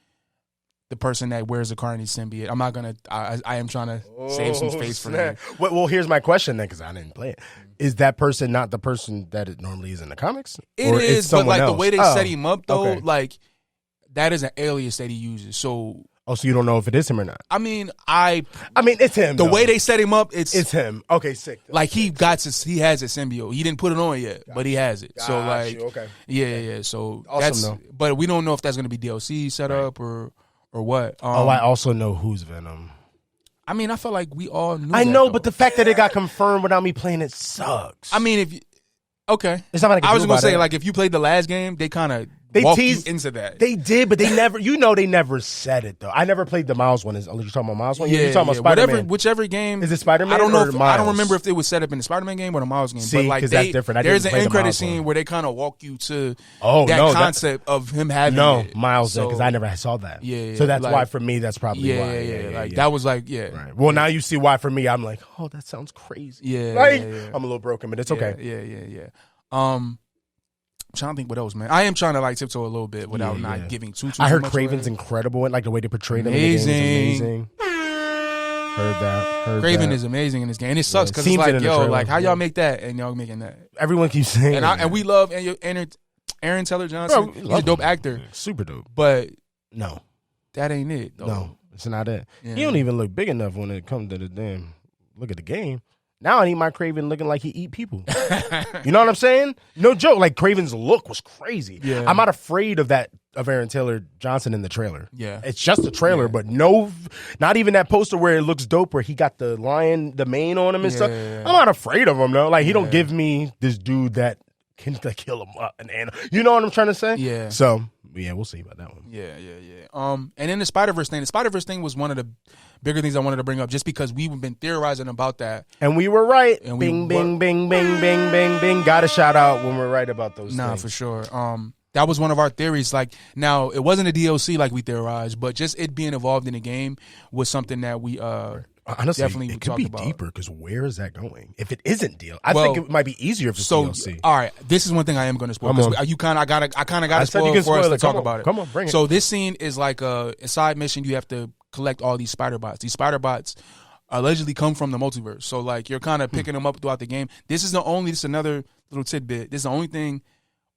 the person that wears the Carnage symbiote. I'm not gonna. I am trying to save some space for me. Well, here's my question then, because I didn't play it. Is that person not the person that it normally is in the comics? It is, but like the way they set him up, though, like that is an alias that he uses. So. Oh, so you don't know if it is him or not? I mean, it's him. The way they set him up, it's him. Okay, sick. Like he has a symbiote. He didn't put it on yet, but he has it. So okay. Yeah. So awesome, that's. Though. But we don't know if that's going to be DLC set up or what. I also know who's Venom. I mean, I feel like we all knew. I know, but the fact that it got confirmed without me playing it sucks. I mean, okay. It's not like I was going to say, like, if you played the last game, they kind of walk you into that. They did, but they never. They never said it though. I never played the Miles one. Are you talking about Miles one? You're talking about Spider-Man. Whichever game. Is it Spider-Man? I don't know. I don't remember if it was set up in the Spider-Man game or the Miles game. See, but like that's different. There's an end credit scene where they kind of walk you to concept of him having Miles, because I never saw that. Yeah. So that's why for me, that's probably why. Yeah. That was like Right. Well, now you see why for me. I'm like, oh, that sounds crazy. Yeah. I'm a little broken, but it's okay. Yeah. I'm trying to think what else, man. I am trying to like tiptoe a little bit without not giving too I heard much Craven's away. incredible and like the way they portrayed him in the game is amazing. Heard that. Craven is amazing in this game. And it sucks because it's like, yo, like how y'all make that and y'all making that. Everyone keeps saying and we love Aaron Taylor Johnson. He's a dope actor. Super dope. But no. That ain't it though. No, it's not it. Yeah. He don't even look big enough when it comes to the damn look at the game. Now I need my Craven looking like he eat people. You know what I'm saying? No joke. Like Craven's look was crazy. Yeah. I'm not afraid of Aaron Taylor Johnson in the trailer. Yeah. It's just a trailer, but not even that poster where it looks dope where he got the lion, the mane on him and stuff. I'm not afraid of him though. Like he don't give me this dude that can like, kill him up and animal. You know what I'm trying to say? Yeah. So we'll see about that one. Yeah. And then the Spider-Verse thing was one of the bigger things I wanted to bring up just because we've been theorizing about that. And we were right. And bing, bing, bing, bing, bing, bing, bing. Got a shout out when we're right about those things. Nah, for sure. That was one of our theories. Like, now, it wasn't a DLC like we theorized, but just it being involved in the game was something that we honestly, definitely it could be deeper because where is that going? If it isn't DLC, I think it might be easier if it's DLC. All right, this is one thing I am going to spoil. I kind of got to spoil for us to talk about it. Come on, bring it. So this scene is like a side mission. You have to collect all these spider bots. These spider bots allegedly come from the multiverse. So like you're kind of picking them up throughout the game. This is another little tidbit. This is the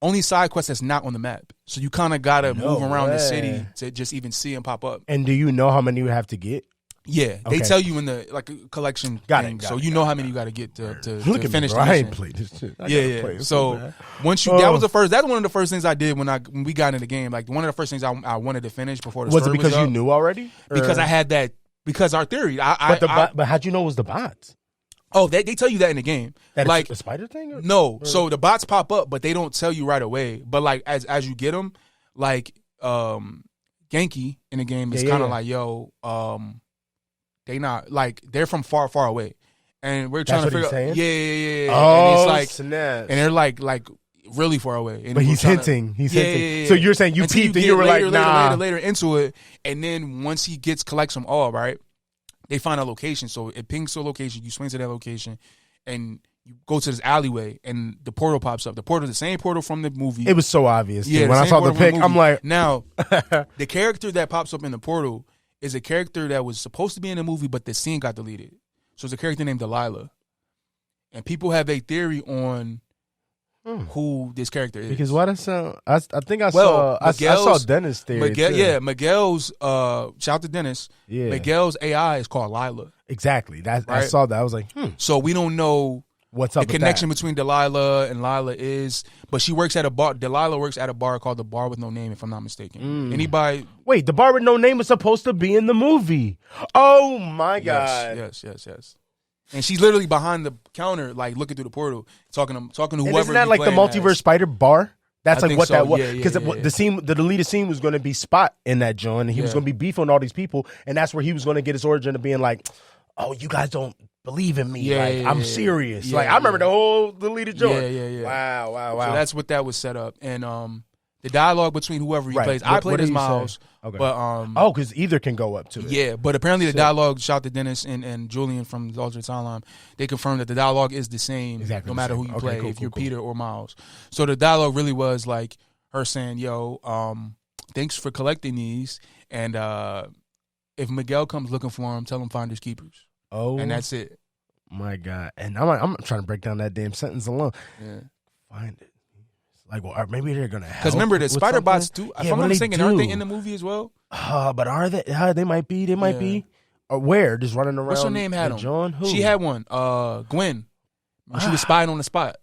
only side quest that's not on the map. So you kind of got to move around the city to just even see them pop up. And do you know how many you have to get? Yeah, they tell you in the like collection thing. So you know how many you got to get to finish the mission. I ain't played this shit. Yeah. So once you that's one of the first things I did when we got in the game. Like one of the first things I wanted to finish before the story was it because you knew already? Because I had that. Because our theory. But how'd you know it was the bots? Oh, they tell you that in the game. That like the spider thing? No. So the bots pop up, but they don't tell you right away. But like as you get them, like Genki in the game is kind of like, yo, they not like they're from far away, and we're trying to figure out. Yeah. Oh, and it's like, snap. And they're like really far away. And but he's hinting. Yeah. So you're saying you peeped and you were like, nah. Later into it, and then once he collects them all, right? They find a location, so it pings to a location. You swing to that location, and you go to this alleyway, and the portal pops up. The portal, the same portal from the movie. It was so obvious. Yeah. When I saw the pic, I'm like, now the character that pops up in the portal is a character that was supposed to be in the movie, but the scene got deleted. So it's a character named Delilah. And people have a theory on who this character is. Because what I saw, I think I saw Dennis' theory. Miguel's, shout out to Dennis. Yeah. Miguel's AI is called Lila. Exactly. I saw that. I was like, So we don't know what's up the connection between Delilah and Lila is, but she works at a bar. Delilah works at a bar called The Bar with No Name, if I'm not mistaken. Anybody? Wait, The Bar with No Name was supposed to be in the movie. Oh my God. Yes. And she's literally behind the counter, like looking through the portal, talking to whoever. And isn't that like the multiverse spider bar? That's like what that was. Because the deleted scene was going to be Spot in that joint, and he was going to be beefing with all these people, and that's where he was going to get his origin of being like, oh, you guys don't believe in me. I'm serious. I remember the whole deleted joint. Yeah. Wow. So that's what that was set up. And the dialogue between whoever he plays. I played as Miles. Okay. But because either can go up to it. Yeah, but apparently the dialogue, shout to Dennis and Julian from the Alternate Timeline, they confirmed that the dialogue is the same no matter who you play, if you're Peter or Miles. So the dialogue really was like her saying, yo, thanks for collecting these, and if Miguel comes looking for him, tell him finders keepers. Oh. And that's it. My God. And I'm trying to break down that damn sentence alone. Yeah. Find it. Like, well, maybe they're gonna help. Because remember, the spider bots do. If I'm not mistaken, aren't they in the movie as well? But are they? They might be. They might be. Or where? Just running around. What's her name? Had them. John? Who? She had one. Gwen. When she was spying on the spot.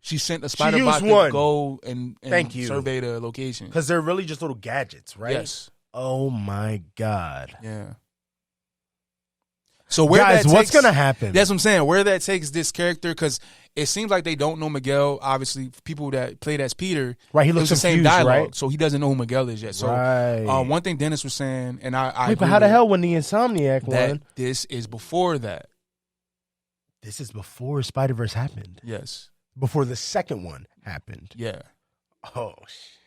She sent a spider bot to go and survey the location. Because they're really just little gadgets, right? Yes. Oh my God. Yeah. So where guys, what's gonna happen? That's what I'm saying. Where that takes this character, because it seems like they don't know Miguel. Obviously, people that played as Peter, right? He looks the same dialogue, right? So he doesn't know who Miguel is yet. So one thing Dennis was saying, and I wait, but how the hell when the Insomniac one? This is before that. This is before Spider-Verse happened. Yes, before the second one happened. Yeah. Oh.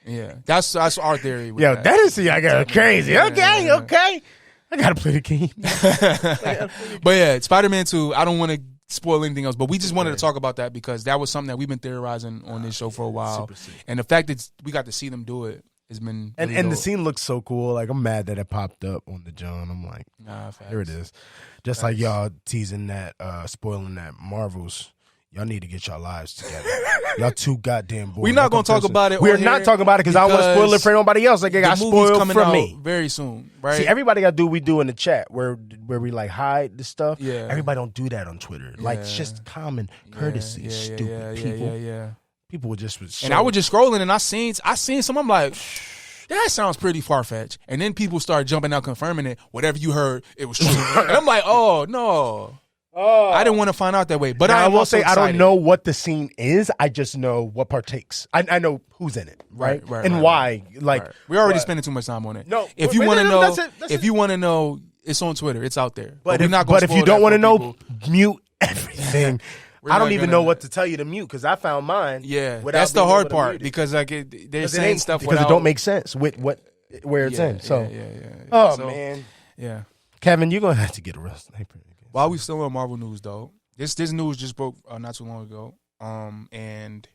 Yeah, that's our theory. Yo, Dennis, I got crazy. Yeah, okay. I gotta play the game. But yeah, Spider-Man 2, I don't want to spoil anything else, but we just wanted to talk about that because that was something that we've been theorizing on this show for a while. And the fact that we got to see them do it has been really and the scene looks so cool. Like, I'm mad that it popped up on the John. I'm like, there it is. Just like y'all teasing that, spoiling that Marvel's. Y'all need to get y'all lives together. Y'all too goddamn boring. We're not going to talk about it. We're not talking about it because I don't want to spoil it for anybody else. Like, it got spoiled for me very soon, right? See, everybody got to do what we do in the chat where we like hide the stuff. Yeah. Everybody don't do that on Twitter. Yeah. Like, it's just common courtesy. Stupid people. Yeah. People would just. And I was just scrolling and I seen some. I'm like, that sounds pretty far fetched. And then people start jumping out confirming it. Whatever you heard, it was true. And I'm like, oh no. Oh. I didn't want to find out that way, but now, I will say excited. I don't know what the scene is. I just know what partakes. I know who's in it, right? And why. Like we're already spending too much time on it. No, if you want to know, if you want to know, it's on Twitter. It's out there. But if you don't want to know, mute everything. I don't even know what to tell you to mute because I found mine. Yeah, that's the hard part because like they're saying stuff because it don't make sense with where it's in. So, man, yeah. Kevin, you're gonna have to get arrested. While we still on Marvel news, though, this news just broke not too long ago, and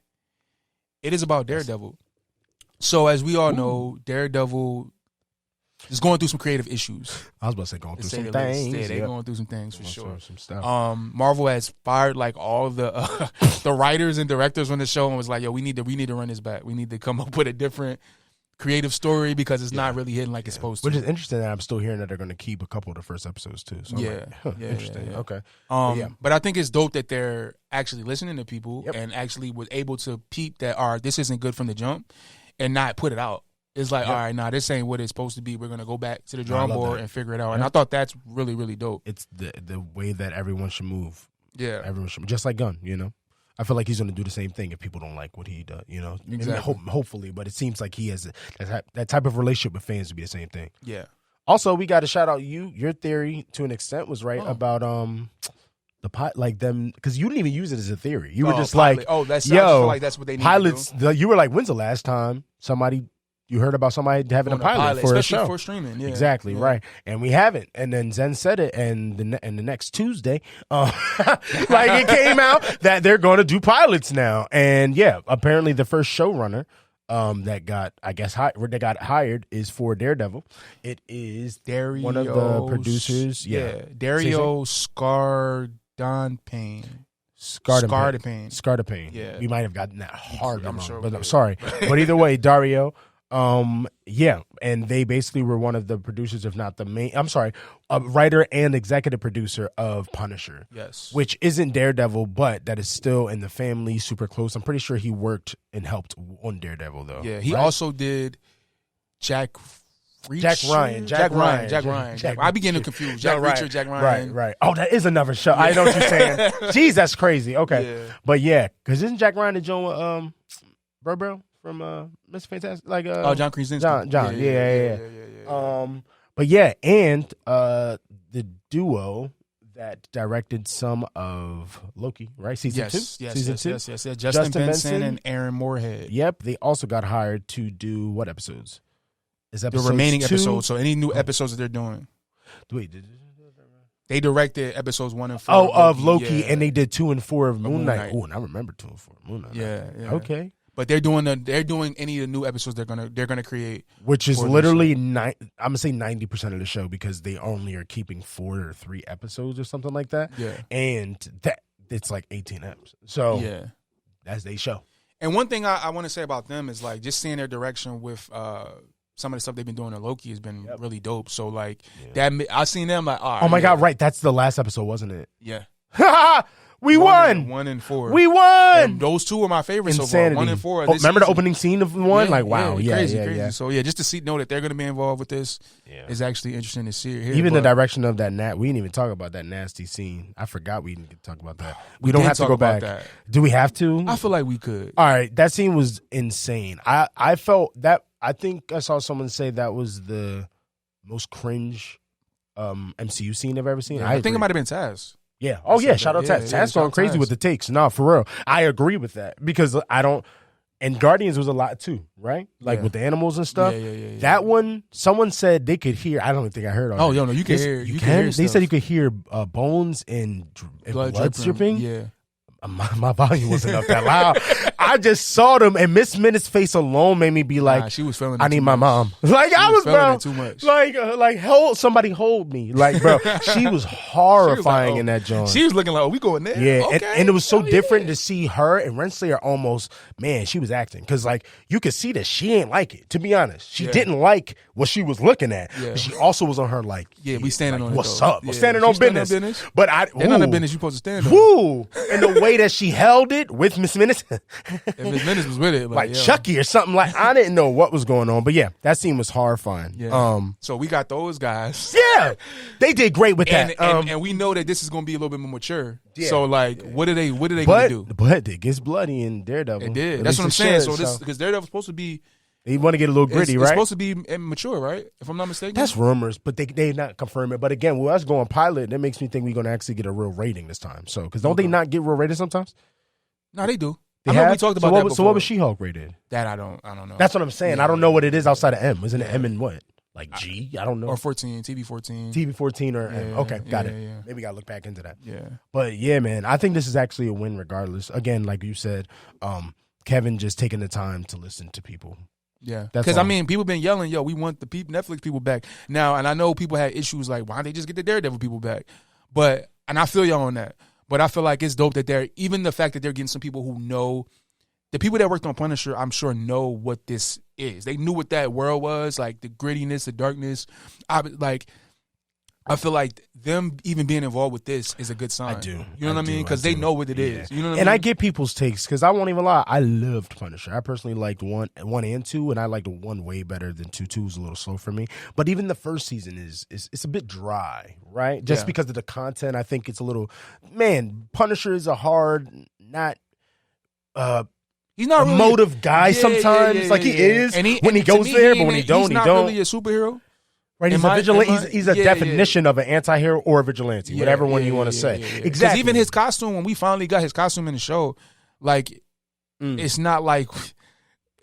it is about Daredevil. So, as we all know, Daredevil is going through some creative issues. I was about to say going through some things. Yeah, they're going through some things for sure. Some stuff. Marvel has fired like all the the writers and directors on the show and was like, "Yo, we need to run this back. We need to come up with a different creative story because it's not really hitting like it's supposed to." Which is interesting that I'm still hearing that they're going to keep a couple of the first episodes too. So interesting. Yeah. Okay. But I think it's dope that they're actually listening to people and actually was able to peep that, all right, this isn't good from the jump and not put it out. It's like, all right, this ain't what it's supposed to be. We're going to go back to the drawing board and figure it out. And I thought that's really, really dope. It's the way that everyone should move. Yeah. Everyone should, just like Gunn, I feel like he's going to do the same thing if people don't like what he does, Exactly. Hopefully, but it seems like he has that type of relationship with fans to be the same thing. Yeah. Also, we got to shout out your theory to an extent was right about the pilot, like them, because you didn't even use it as a theory. You were just pilot. That's like that's what they need pilots. To do. You were like, when's the last time you heard about somebody having a pilot for a show, for streaming? Yeah. Exactly, right. And we haven't. And then ZENN said it, and the next Tuesday, like it came out that they're going to do pilots now. And yeah, apparently the first showrunner that got, I guess, they got hired is for Daredevil. It is Dario, one of the producers. Yeah, Dario Scardapane. Yeah, we might have gotten that hard. I'm sure, but I'm sorry. But either way, Dario. And they basically were one of the producers, if not the main. I'm sorry, a writer and executive producer of Punisher. Yes, which isn't Daredevil, but that is still in the family, super close. I'm pretty sure he worked and helped on Daredevil, though. Yeah, he also did Jack Ryan. I be getting confused. Jack Reacher, Jack Ryan. Right. Oh, that is another show. I know what you're saying. Jeez, that's crazy. Okay, but yeah, because isn't Jack Ryan the Joan Bro from Mr. Fantastic? Like John Krasinski. John. Yeah. But yeah, and the duo that directed some of Loki, right? Season 2? Yes. Justin Benson and Aaron Moorhead. Yep. They also got hired to do what episodes? The remaining episodes. So any new episodes that they're doing. Wait, they directed episodes 1 and 4. Oh, of Loki, and they did 2 and 4 of Moon Knight. Oh, and I remember 2 and 4 of Moon Knight. Yeah. Okay. But they're doing any of the new episodes they're gonna create, which is literally I'm gonna say 90% of the show because they only are keeping 4 or 3 episodes or something like that. Yeah, and that it's like 18 episodes. So yeah, that's their show. And one thing I want to say about them is like just seeing their direction with some of the stuff they've been doing in Loki has been really dope. So like that I seen them like, all right, oh my god, right? That's the last episode, wasn't it? Yeah. We won. 1 and 4. We won. And those two are my favorites Insanity. so far. 1 and 4. Remember season. The opening scene of 1? Yeah, like, wow. Yeah, crazy. So, just to know that they're going to be involved with this is actually interesting to see. Even the direction of that we didn't even talk about that nasty scene. I forgot we didn't talk about that. We don't have to go back. That. Do we have to? I feel like we could. All right. That scene was insane. I felt that. I think I saw someone say that was the most cringe MCU scene I've ever seen. Yeah, I think it might have been Taz. Yeah. Oh, yeah. Shout out Taz. Taz going crazy with the takes. No, for real. I agree with that because I don't. And Guardians was a lot too, right? Like with the animals and stuff. Yeah. That one, someone said they could hear. I don't think I heard all that. Oh, no, you can hear. You can hear They said you could hear bones and blood dripping. Yeah. My volume wasn't up that loud. I just saw them, and Miss Minutes' face alone made me be like, she was feeling. I need my mom. Like I was, bro. Too much. Like somebody hold me. Like, bro, she was horrifying in that joint. She was looking like, we going there? Yeah, okay. and it was so different to see her and Renslayer almost. Man, she was acting because like you could see that she ain't like it. To be honest, she didn't like what she was looking at. Yeah. But she also was on her like, we standing on what's it, up? We're standing on business. But they're on the business you supposed to stand on. Woo! And the way that she held it with Miss Minutes, and Miss Minutes was with it, like Chucky or something. Like I didn't know what was going on, but yeah, that scene was horrifying. Yeah. So we got those guys. Yeah, they did great with that, and we know that this is going to be a little bit more mature. Yeah. So like, what are they going to do? But it gets bloody in Daredevil. It did. That's what I'm saying. So this because Daredevil's supposed to be. They want to get a little gritty, right? It's supposed to be mature, right? If I'm not mistaken. That's rumors, but they not confirm it. But again, with us going pilot, that makes me think we're going to actually get a real rating this time. So, because don't they not get real ratings sometimes? No, they do. I know we talked about that before. So what was She-Hulk rated? That I don't know. That's what I'm saying. I don't know what it is outside of M. Isn't it M and what? Like G? I don't know. Or 14, TV 14. TV 14 or M. Okay, got it. Yeah. Maybe got to look back into that. Yeah. But yeah, man, I think this is actually a win regardless. Again, like you said, Kevin just taking the time to listen to people. Yeah, because I mean, people been yelling, "Yo, we want the Netflix people back now." And I know people had issues like, "Why don't they just get the Daredevil people back?" And I feel y'all on that. But I feel like it's dope that even the fact that they're getting some people who know, the people that worked on Punisher, I'm sure know what this is. They knew what that world was, like the grittiness, the darkness. I feel like them even being involved with this is a good sign. I do. You know what I mean? Because they know what it is. You know what I mean? And I get people's takes because I won't even lie. I loved Punisher. I personally liked one and 2, and I liked 1 way better than 2. 2 was a little slow for me. But even the first season is it's a bit dry, right? Just because of the content, I think it's a little. Man, Punisher is a hard, not. He's not really emotive guy sometimes. Like he is when he goes there, but when he don't, he don't. He's not really a superhero. Right, he's a vigilante. He's a definition of an anti-hero or a vigilante, whatever one you want to say. Exactly. Because even his costume, when we finally got his costume in the show, like it's not like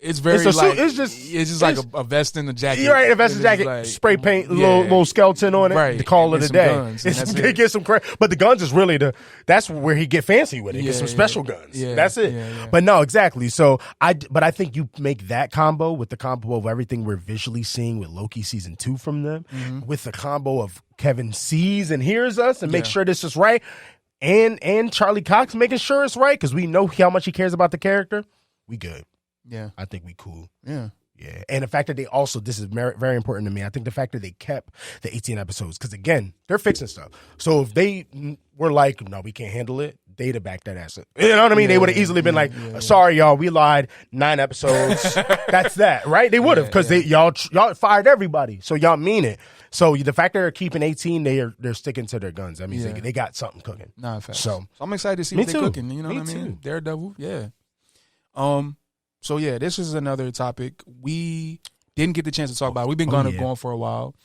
it's very it's just like a vest and a jacket. You're right, a vest and jacket, like, spray paint, little skeleton on it. Right, to call it a day. Guns, they get some but the guns is really that's where he get fancy with it. Get some special guns. Yeah, that's it. Yeah. But no, exactly. So I think you make that combo with the combo of everything we're visually seeing with Loki season 2 from them, with the combo of Kevin sees and hears us and makes sure this is right, and Charlie Cox making sure it's right because we know how much he cares about the character. We good. Yeah. I think we cool. Yeah. Yeah. And the fact that they also, this is very important to me, I think the fact that they kept the 18 episodes, because again, they're fixing stuff. So if they were like, no, we can't handle it, they'd have backed that ass up. You know what I mean? They would have easily been like, sorry, y'all, we lied, 9 episodes. That's that, right? They would have, because y'all fired everybody. So y'all mean it. So the fact that they're keeping 18, they're sticking to their guns. That means they got something cooking. Nah, in fact. So I'm excited to see what they're cooking. You know what I mean? Daredevil, yeah. So yeah, this is another topic we didn't get the chance to talk about. We've been going for a while.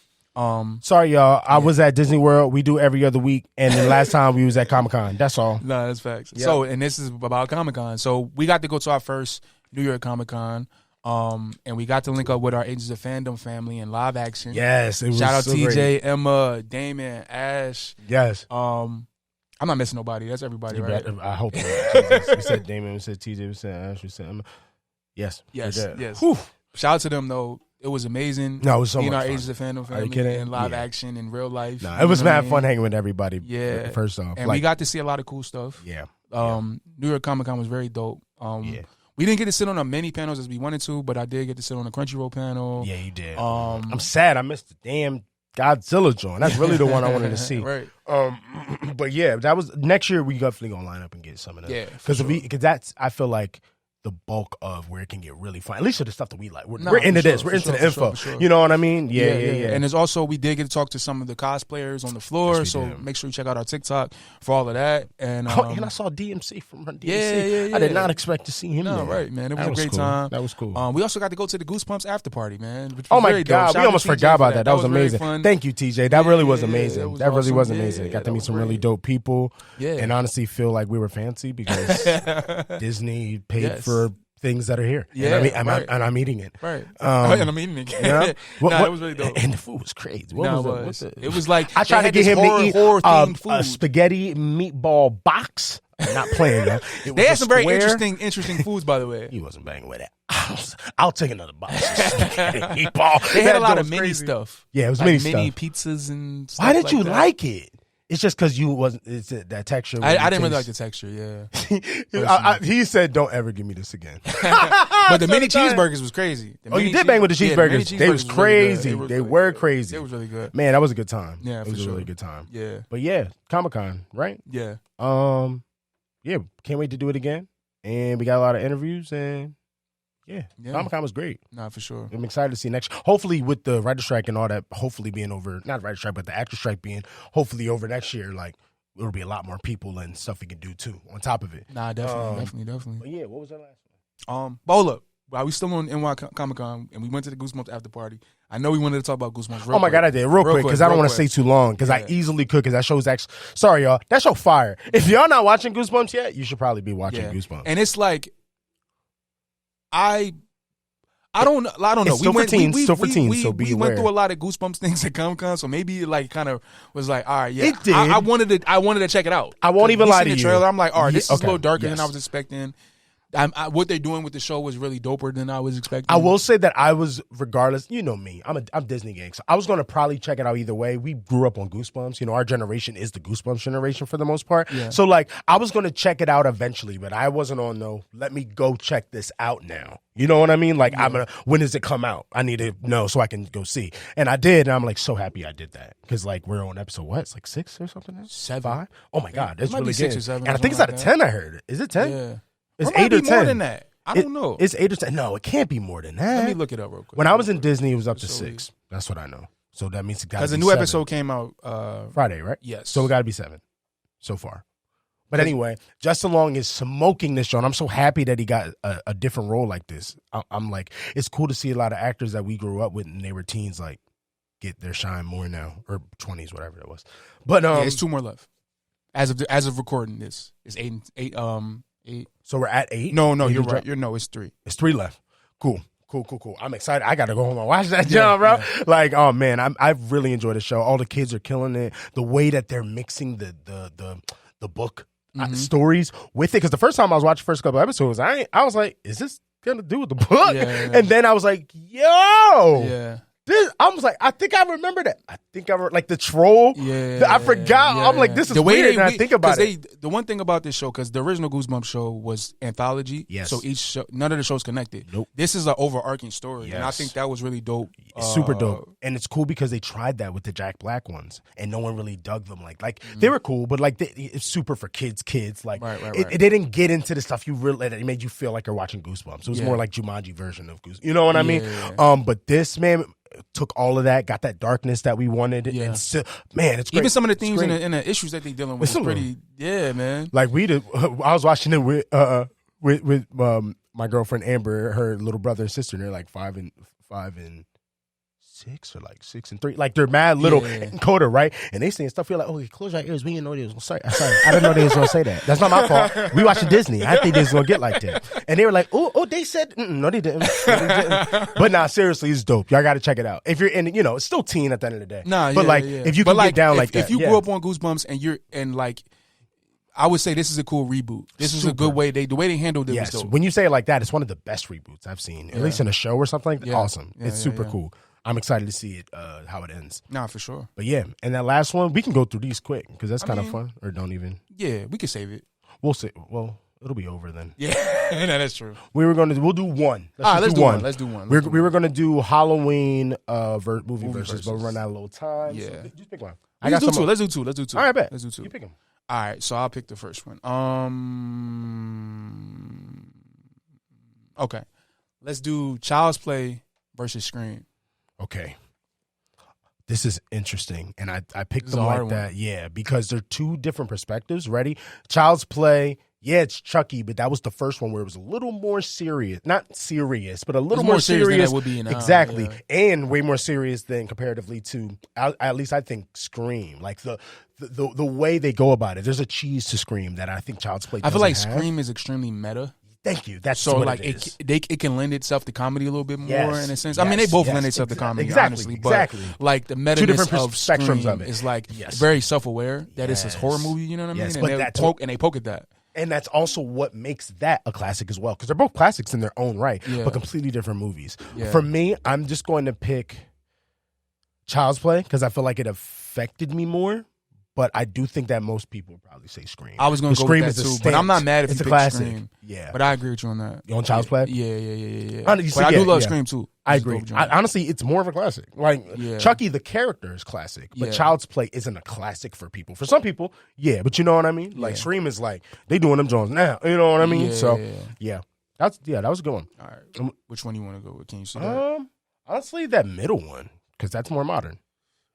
Sorry, y'all. I was at Disney World. We do every other week, and the last time we was at Comic-Con. That's all. No, that's facts. Yep. So, and this is about Comic-Con. So we got to go to our first New York Comic-Con. And we got to link up with our Agents of Fandom family in live action. Yes, it was shout out so TJ, great. Emma, Damon, Ash. Yes. I'm not missing nobody. That's everybody, right? I hope. We said Damon. We said TJ. We said Ash. We said Emma. Yes. Yes. Whew. Shout out to them though. It was amazing. No, it was so much our fun. Agents of Fandom family in live action in real life. No, it was mad fun hanging with everybody. Yeah. First off, and we got to see a lot of cool stuff. Yeah. New York Comic Con was very dope. We didn't get to sit on as many panels as we wanted to, but I did get to sit on the Crunchyroll panel. Yeah, you did. I'm sad I missed the damn Godzilla joint. That's really the one I wanted to see. Right. But yeah, that was next year. We definitely gonna line up and get some of that. Yeah, because that's I feel like the bulk of where it can get really fun. At least for the stuff that we like. We're into this. We're into the info. Sure. You know what I mean? Yeah. And there's also, we did get to talk to some of the cosplayers on the floor, Yes, so make sure you check out our TikTok for all of that. And and I saw DMC from DMC. Yeah. I did not expect to see him there. Right, man. It was a great cool. time. That was cool. We also got to go to the Goosebumps after party, man. Which was Oh my very God, dope. we almost forgot about that. That was amazing. Thank you, TJ. That really was amazing. Was that really awesome. was amazing. Got to meet some really dope people. Yeah. And honestly feel like we were fancy because Disney paid for things that are here. Yeah, and I'm eating it. Right. And I'm eating it. Yeah. It was really dope. And the food was crazy. It was like, I tried to get him to eat a spaghetti meatball box. I'm not playing that. They had some very interesting foods, by the way. He wasn't banging with that. I'll take another box of spaghetti meatball. They had a lot of mini stuff. Yeah, it was like mini stuff. Mini pizzas and stuff. Why did you like it? It's just because you wasn't. It's that texture. I didn't really like the texture. Yeah. He said, "Don't ever give me this again." But the mini cheeseburgers was crazy. You did bang with the cheeseburgers. They was crazy. They were crazy. It was really good. Man, that was a good time. Yeah, it was a really good time. Yeah. But yeah, Comic-Con, right? Yeah. Yeah, can't wait to do it again. And we got a lot of interviews and. Yeah, Comic-Con was great. Nah, for sure. I'm excited to see next. Hopefully, with the writer strike and all that, hopefully being over, not writer strike, but the actor strike being hopefully over next year, like, there'll be a lot more people and stuff we can do too on top of it. Nah, definitely. But yeah, what was that last one? Hold up. While we still on NY Comic-Con and we went to the Goosebumps after party, I know we wanted to talk about Goosebumps real quick. God, I did. Real quick, because I don't want to say too long, because I easily could, because that show's actually, sorry, y'all, that show fire. If y'all not watching Goosebumps yet, you should probably be watching Goosebumps. And it's like, I don't know. It's still for teens, so be aware. We went through a lot of Goosebumps things at Comic-Con, so maybe it like kind of was like, all right, yeah. It did. I wanted to check it out. I won't even lie to you. The trailer, I'm like, all right, this is a little darker than I was expecting. What they're doing with the show was really doper than I was expecting. I will say that I was, regardless, you know me, I'm Disney gang, so I was going to probably check it out either way. We grew up on Goosebumps. You know, our generation is the Goosebumps generation for the most part. Yeah. So, like, I was going to check it out eventually, but I wasn't on, let me go check this out now. You know what I mean? Like, when does it come out? I need to know so I can go see. And I did, and I'm, like, so happy I did that. Because, like, we're on episode, what? It's like 6 or something now? 7. 5? Oh, my God. It's really good. 6 or 7. And I think it's out of 10, I heard. Is it 10? Yeah. It's or 8 or 10. More than that. I don't know. It's 8 or 10. No, it can't be more than that. Let me look it up real quick. When I was in Disney, it was up to 6. That's what I know. So that means it got to be 7. Because the new episode came out Friday, right? Yes. So it got to be 7 so far. But anyway, Justin Long is smoking this show, and I'm so happy that he got a different role like this. I'm like, it's cool to see a lot of actors that we grew up with and they were teens, like, get their shine more now, or 20s, whatever it was. But it's 2 more left. As of recording this, it's 8. So we're at 8? No, you're right. It's 3. It's 3 left. Cool. I'm excited. I got to go home and watch that job, bro. Yeah. Like, oh man, I've really enjoyed the show. All the kids are killing it. The way that they're mixing the book stories with it. Because the first time I was watching the first couple episodes, I was like, is this gonna do with the book? Yeah. And then I was like, yo. Yeah. I was like, I think I remember that. Like the troll. Yeah, I forgot. Yeah. I'm like, this is weird. And I think about it. The one thing about this show, because the original Goosebumps show was anthology. Yes. So each show, none of the shows connected. Nope. This is an overarching story, yes. And I think that was really dope. Super dope, and it's cool because they tried that with the Jack Black ones, and no one really dug them. Like they were cool, but like it's super for kids. Like right. It didn't get into the stuff you really. It made you feel like you're watching Goosebumps. It was more like Jumanji version of Goosebumps. You know what I mean? Yeah. But this man took all of that, got that darkness that we wanted. Yeah. And still, man, it's great. Even some of the themes and the issues that they're dealing with is pretty, man. Like I was watching it with my girlfriend Amber, her little brother and sister, and they're like 5 and 6 or like 6 and 3. Like they're mad little and Coda, right? And they saying stuff, you're like, oh, close your ears. We didn't know they was going to say. Sorry, I didn't know they was going to say that. That's not my fault. We watching Disney. I think they was going to get like that. And they were like, oh, they said, no, they didn't. But nah, seriously, it's dope. Y'all got to check it out. If you're in, it's still teen at the end of the day. If you can get down like that. If you grew up on Goosebumps and like, I would say this is a cool reboot. This is a good way. The way they handled it was dope. When you say it like that, it's one of the best reboots I've seen. At least in a show or something like that. Awesome. It's super cool. I'm excited to see it, how it ends. Nah, for sure. But yeah, and that last one, we can go through these quick because that's kind of fun. Or don't even. Yeah, we can save it. We'll see. Well, It'll be over then. Yeah, that's true. We'll do one. Let's do one. Let's do one. We were gonna do Halloween movie versus, but we run out of little time. Yeah, so just pick one. Let's do two. All right, bet. Let's do two. You pick them. All right, so I'll pick the first one. Okay, let's do Child's Play versus Scream. Okay. This is interesting, and I picked them like that, yeah, because they're two different perspectives. Ready? Child's Play, yeah, it's Chucky, but that was the first one where it was a little more serious. Not serious, but a little more serious than it would be now. Exactly, and way more serious than comparatively to, at least I think, Scream. Like the way they go about it. There's a cheese to Scream that I think Child's Play doesn't I feel like have. Scream is extremely meta. Thank you. That's so what like it is. It can lend itself to comedy a little bit more in a sense. Yes, I mean, they both lend itself to comedy, honestly. But like the meta-ness of spectrums Scream of it is like very self-aware that it's a horror movie. You know what I mean? Yes, and they poke at that. And that's also what makes that a classic as well, because they're both classics in their own right, but completely different movies. Yeah. For me, I'm just going to pick Child's Play because I feel like it affected me more. But I do think that most people probably say Scream. I was going to go with that too, but I'm not mad if you pick Scream. Yeah. But I agree with you on that. You on Child's Play? Yeah. Honestly, but I do love Scream too. I agree. Honestly, it's more of a classic. Like, Chucky, the character is classic, but Child's Play isn't a classic for people. For some people, yeah, but you know what I mean? Like, Scream is like, they doing them Jones now. You know what I mean? That was a good one. All right. Which one you want to go with? Can you see that? Honestly, that middle one, because that's more modern.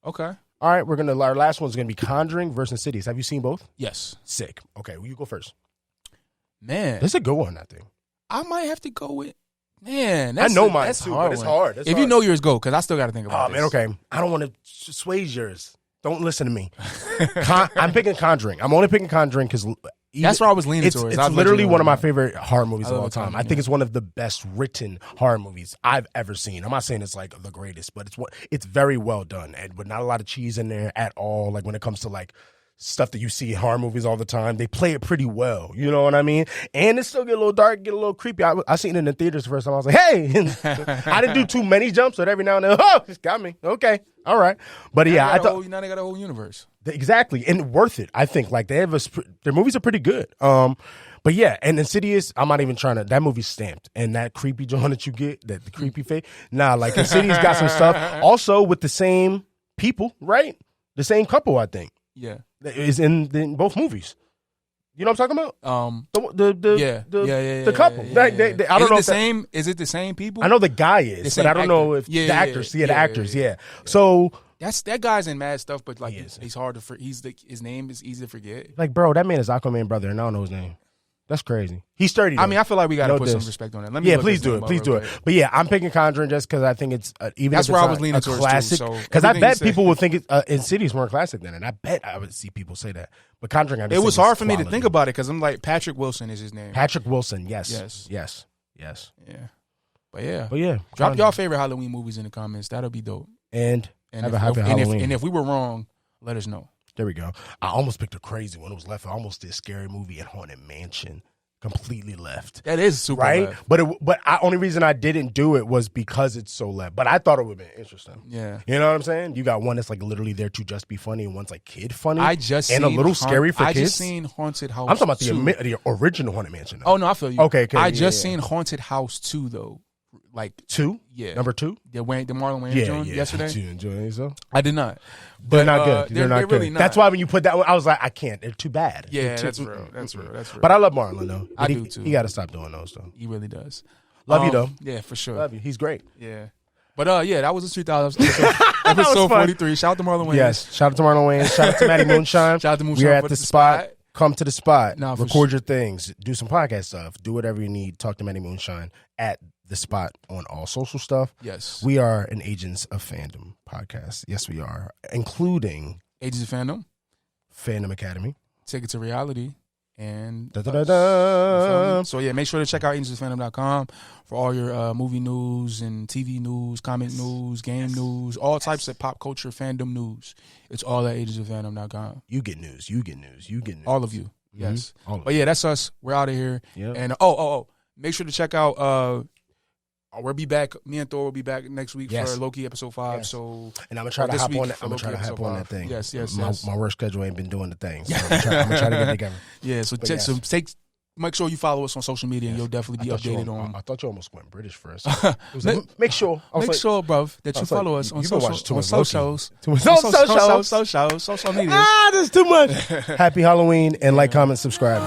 Okay. All right, our last one's gonna be Conjuring versus Insidious. Have you seen both? Yes. Sick. Okay, well, you go first. Man, this is a good one, I think. I might have to go with. Man, I know mine too, but it's hard. If you know yours, go, because I still got to think about it. Oh man, okay. I don't want to sway yours. Don't listen to me. I'm picking Conjuring. I'm only picking Conjuring because that's where I was leaning towards. It's literally one of my favorite horror movies of all time. I think it's one of the best written horror movies I've ever seen. I'm not saying it's like the greatest, but it's very well done, and with not a lot of cheese in there at all. Like when it comes to like stuff that you see in horror movies all the time, they play it pretty well. You know what I mean? And it still get a little dark, get a little creepy. I seen it in the theaters the first time. I was like, hey, I didn't do too many jumps, but every now and then, it's got me. Okay, all right. But yeah, now they got a whole universe. Exactly, and worth it. I think like their movies are pretty good. But yeah, and Insidious, I'm not even trying to. That movie's stamped, and that creepy joint that you get, the creepy face. Nah, like Insidious got some stuff. Also with the same people, right? The same couple, I think. Yeah, is in both movies. You know what I'm talking about? The couple. I don't know. Is it the same people? I know the guy is, but I don't know if the actors. The actors. Yeah. So. That guy's in mad stuff, but like he's hard to his name is easy to forget. Like, bro, that man is Aquaman brother, and I don't know his name. That's crazy. He's 30. Though. I mean, I feel like we got to put some respect on that. Please do it. But yeah, I'm picking Conjuring just because I think it's even that's if where it's I was leaning towards classic. Because I bet people would think Insidious more classic than it. I bet I would see people say that. But Conjuring, it was hard for me to think about it because I'm like Patrick Wilson is his name. Patrick Wilson, yes. Yeah. But yeah, yeah. Drop y'all favorite Halloween movies in the comments. That'll be dope. And have a happy Halloween. And if we were wrong, let us know. There we go. I almost picked a crazy one. It was left. I almost did Scary Movie and Haunted Mansion. Completely left. That is super right, left. But only reason I didn't do it was because it's so left. But I thought it would have been interesting. Yeah, you know what I'm saying. You got one that's like literally there to just be funny, and one's like kid funny. I just and a little scary for kids. I just seen Haunted House. I'm talking about the original Haunted Mansion. Though. Oh no, I feel you. Okay. I just seen Haunted House 2 though. Like 2, yeah, number 2, the Marlon Wayans joint yesterday. Did you enjoy it? So I did not. They're not good. They're not good. Really not. That's why when you put that one, I was like, I can't. They're too bad. Yeah, that's real. That's real. But I love Marlon though. I do too. He got to stop doing those though. He really does. Love you though. Yeah, for sure. Love you. He's great. Yeah. But yeah, that was the 3000 episode 43. Shout out to Marlon Wayans. Yes, shout out to Marlon Wayans. Shout out to Maddie Moonshine. Shout out to Moonshine. We're at the spot. Come to the spot. Nah, record your things. Do some podcast stuff. Do whatever you need. Talk to Maddie Moonshine at the spot on all social stuff. Yes. We are an Agents of Fandom podcast. Yes, we are. Including Agents of Fandom, Fandom Academy, Ticket to Reality, and so yeah, make sure to check out agentsofandom.com for all your movie news and TV news, comic news, game news, all types of pop culture fandom news. It's all at agentsofandom.com. You get news. All of you. Yes. All of but yeah, that's us. We're out of here. Yep. And make sure to check out we'll be back. Me and Thor will be back next week for Loki episode 5. Yes. So, and I'm gonna try to hop on that. I'm gonna try to hop on that thing. Yes. My work schedule ain't been doing the thing. So I'm gonna try to get it together. Yeah. So make sure you follow us on social media, and you'll definitely be updated on. I thought you almost went British first. It was like, make sure, bruv, that you follow us on social media. There's too much. Happy Halloween, and like, comment, subscribe.